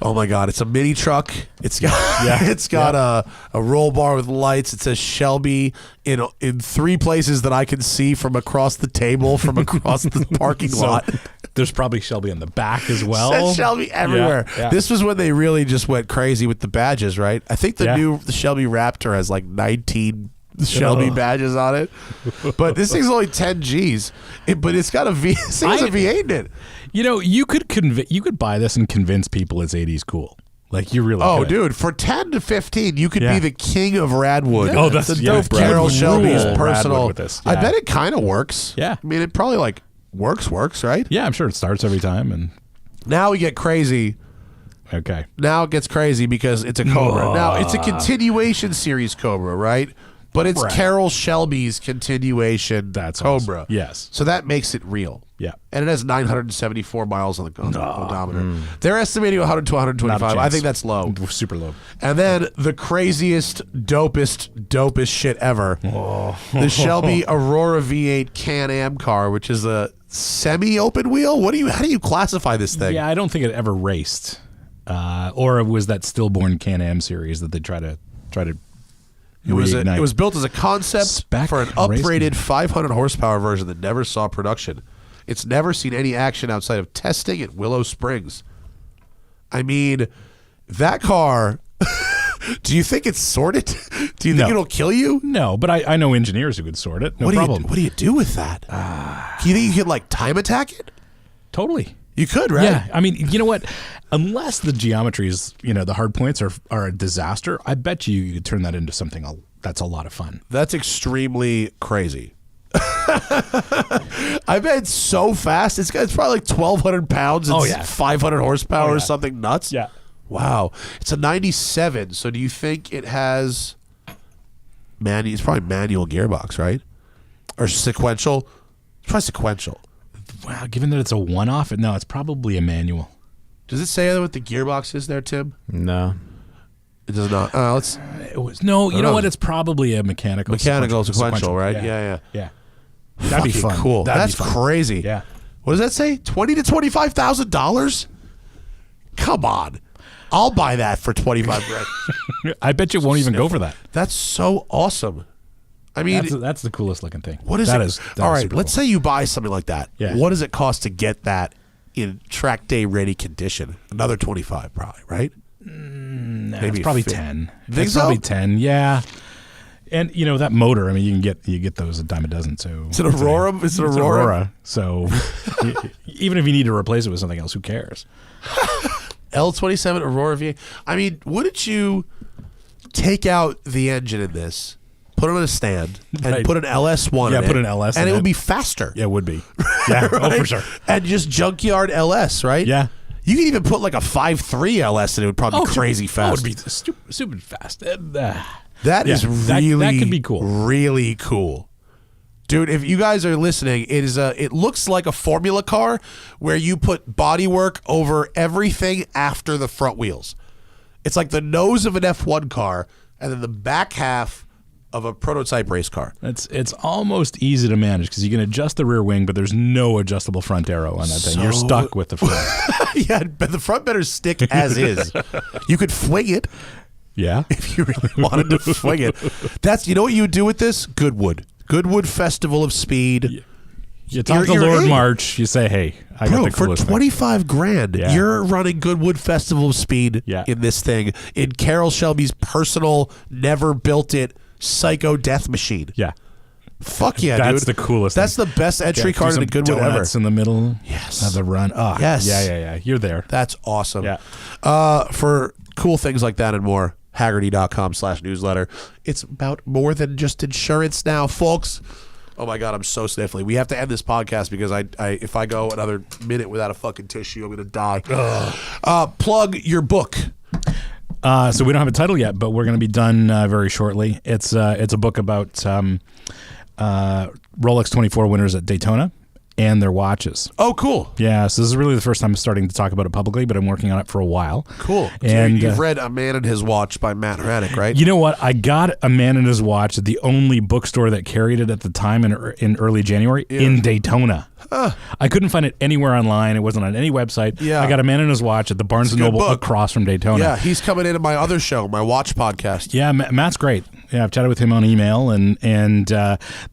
Oh my God! It's a mini truck. It's got a roll bar with lights. It says Shelby in 3 places that I can see from across the table, from across the parking lot. There's probably Shelby in the back as well. Says Shelby everywhere. Yeah. This was when they really just went crazy with the badges, right? I think the Shelby Raptor has like 19 Shelby badges on it, but this thing's only 10 G's. But it's got a V8 in it. You know, you could buy this and convince people it's 80s cool. Like you really. Oh, could. dude! For 10 to 15, you could be the king of Radwood. Oh, that's the dope. Brad Carroll would Shelby's rule personal. Radwood with this. I Yeah. bet it kind of works. Yeah. I mean, it probably like works, right? Yeah, I'm sure it starts every time. And Now we get crazy. okay, Now it gets crazy because it's a Cobra. Now it's a continuation series Cobra, right? But it's Carroll Shelby's continuation Cobra. awesome. Yes. So that makes it real. Yeah. And it has 974 miles on the odometer. They're estimating 100 to 125. Not a I chance. think that's low. Super low. And then the craziest, dopest shit ever. The Shelby Aurora V8 Can-Am car, which is a semi-open wheel. How do you classify this thing? Yeah, I don't think it ever raced, or it was that stillborn Can-Am series that they try to. It was reignite. built as a concept Spec for an racing. upgraded 500 horsepower version that never saw production. It's never seen any action outside of testing at Willow Springs. I mean, that car. Do you think it's sorted? Do you think it'll kill you? No, but I know engineers who could sort it. No problem. What do you do with that? Do you think you could like time attack it? Totally. You could, right? Yeah, I mean, you know what? Unless the geometries, the hard points are a disaster, I bet you could turn that into something that's a lot of fun. That's extremely crazy. I bet it's so fast. It's probably like 1,200 pounds. It's 500 horsepower or something nuts. Yeah. Wow. It's a 97. So do you think it has it's probably manual gearbox, right? Or sequential? It's probably sequential. Wow, given that it's a one-off, no, it's probably a manual. Does it say what the gearbox is there, Tim? No. It does not. Let's. It was you know what? It's probably a mechanical sequential, right? Yeah. That'd be fun. Cool. That's crazy. Yeah. What does that say? $20,000 to $25,000? Come on. I'll buy that for $25,000. I bet you won't even go for that. That's so awesome. I mean, that's the coolest looking thing. What is it? All right, let's say you buy something like that. Yeah. What does it cost to get that in track day ready condition? Another 25, probably, right? Maybe it's probably 10. Think it's so? probably 10. Yeah. And that motor, I mean, you get those a dime a dozen. So It's an Aurora. It's an Aurora. So even if you need to replace it with something else, who cares? L27 Aurora V8. I mean, wouldn't you take out the engine in this, put it on a stand, and put an LS1 in it? Yeah, put an LS in and it it. would be faster. Yeah, it would be. Yeah, right? oh, for sure. And just junkyard LS, right? Yeah. You could even put like a 5.3 LS and it would probably be crazy fast. It would be stupid fast. That is really that could be cool. Really cool. Dude, if you guys are listening, it looks like a formula car where you put bodywork over everything after the front wheels. It's like the nose of an F1 car and then the back half of a prototype race car. It's almost easy to manage because you can adjust the rear wing, but there's no adjustable front arrow on that thing. You're stuck with the front. Yeah, but the front better stick as is. You could fling it. Yeah. If you really wanted to fling it. You know what you would do with this? Goodwood Festival of Speed. You talk to Lord March, you say, hey, I got the coolest for $25,000, you're running Goodwood Festival of Speed in this thing in Carroll Shelby's personal, never built it psycho death machine. Yeah. Fuck yeah, That's dude. the coolest That's thing. the best entry card in a Goodwood ever. In the middle Yes. of the run. Oh, yes. Yeah. You're there. That's awesome. Yeah. For cool things like that and more, Haggerty.com/newsletter. It's about more than just insurance now, folks. Oh my God, I'm so sniffly. We have to end this podcast because if I go another minute without a fucking tissue, I'm gonna die. Plug your book. So we don't have a title yet, but we're going to be done very shortly. It's a book about Rolex 24 winners at Daytona, and their watches. Oh, cool. Yeah, so this is really the first time I'm starting to talk about it publicly, but I'm working on it for a while. Cool. And you've read A Man and His Watch by Matt Hraddick, right? You know what? I got A Man and His Watch at the only bookstore that carried it at the time in early January in Daytona. I couldn't find it anywhere online. It wasn't on any website. Yeah. I got A Man and His Watch at the Barnes & Noble book. across from Daytona. Yeah, he's coming into my other show, my watch podcast. Yeah, Matt's great. Yeah, I've chatted with him on email, and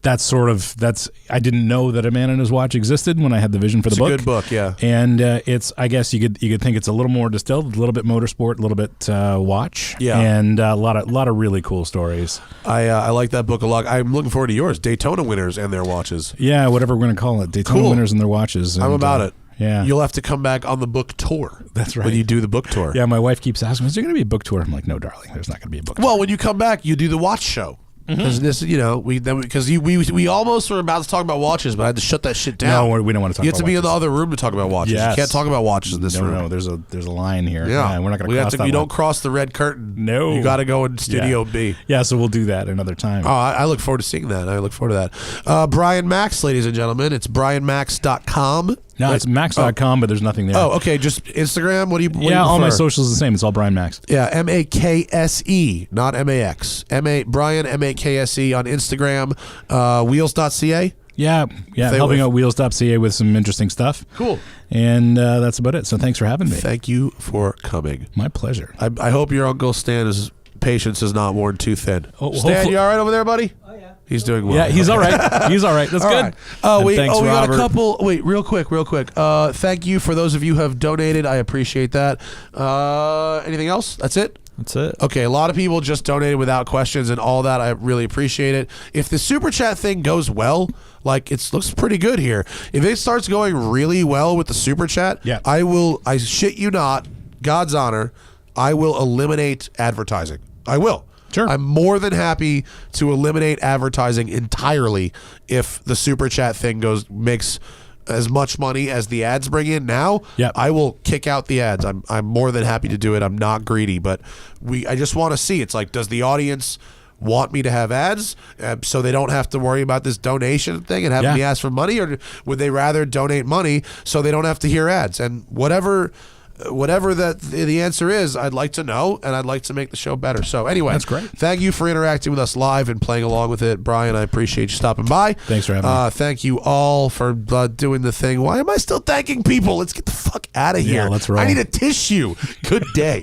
that's I didn't know that A Man and His Watch existed when I had the vision for the book. It's a good book, yeah. And it's, I guess you could think it's a little more distilled, a little bit motorsport, a little bit watch, yeah, and a lot of really cool stories. I like that book a lot. I'm looking forward to yours, Daytona winners and their watches. Yeah, whatever we're going to call it, Daytona winners and their watches. And, I'm about it. Yeah. You'll have to come back on the book tour. That's right. When you do the book tour. Yeah, my wife keeps asking, is there going to be a book tour? I'm like, no, darling, there's not going to be a book tour. Well, when you come back, you do the watch show. Because this, we almost were about to talk about watches, but I had to shut that shit down. No, we don't want to talk about watches. You have to be in the other room to talk about watches. Yes. You can't talk about watches in this room. No, there's a line here. Yeah, we're not going to cross that. We don't cross the red curtain. No. You got to go in Studio B. Yeah, so we'll do that another time. Oh, I look forward to seeing that. I look forward to that. Brian Makse, ladies and gentlemen. It's brianmakse.com. No, it's max.com, but there's nothing there. Oh, okay. Just Instagram? What do you all my prefer? socials are the same. It's all Brian Makse. Yeah, M-A-K-S-E, not M-A-X. Brian, M-A-K-S-E on Instagram. Wheels.ca. Yeah, helping out Wheels.ca with some interesting stuff. Cool. And that's about it. So thanks for having me. Thank you for coming. My pleasure. I hope your Uncle Stan's patience is not worn too thin. Oh, Stan, hopefully- you all right over there, buddy? Oh, yeah. He's doing well. Yeah, he's all right. He's all right. That's All good. right. Oh, And wait. thanks, We got a Robert. couple. Wait, real quick. Thank you for those of you who have donated. I appreciate that. Anything else? That's it? That's it. Okay, a lot of people just donated without questions and all that. I really appreciate it. If the super chat thing goes well, like it looks pretty good here. If it starts going really well with the super chat, Yeah. I shit you not, God's honor, I will eliminate advertising. I will. Sure. I'm more than happy to eliminate advertising entirely if the super chat thing makes as much money as the ads bring in now. Yep. I will kick out the ads. I'm more than happy to do it. I'm not greedy, but I just want to see. It's like, does the audience want me to have ads so they don't have to worry about this donation thing and having me ask for money, or would they rather donate money so they don't have to hear ads? And whatever that the answer is, I'd like to know, and I'd like to make the show better. So anyway, That's great. Thank you for interacting with us live and playing along with it. Brian, I appreciate you stopping by. Thanks for having me. Thank you all for doing the thing. Why am I still thanking people? Let's get the fuck out of here. let's roll. I need a tissue. Good day.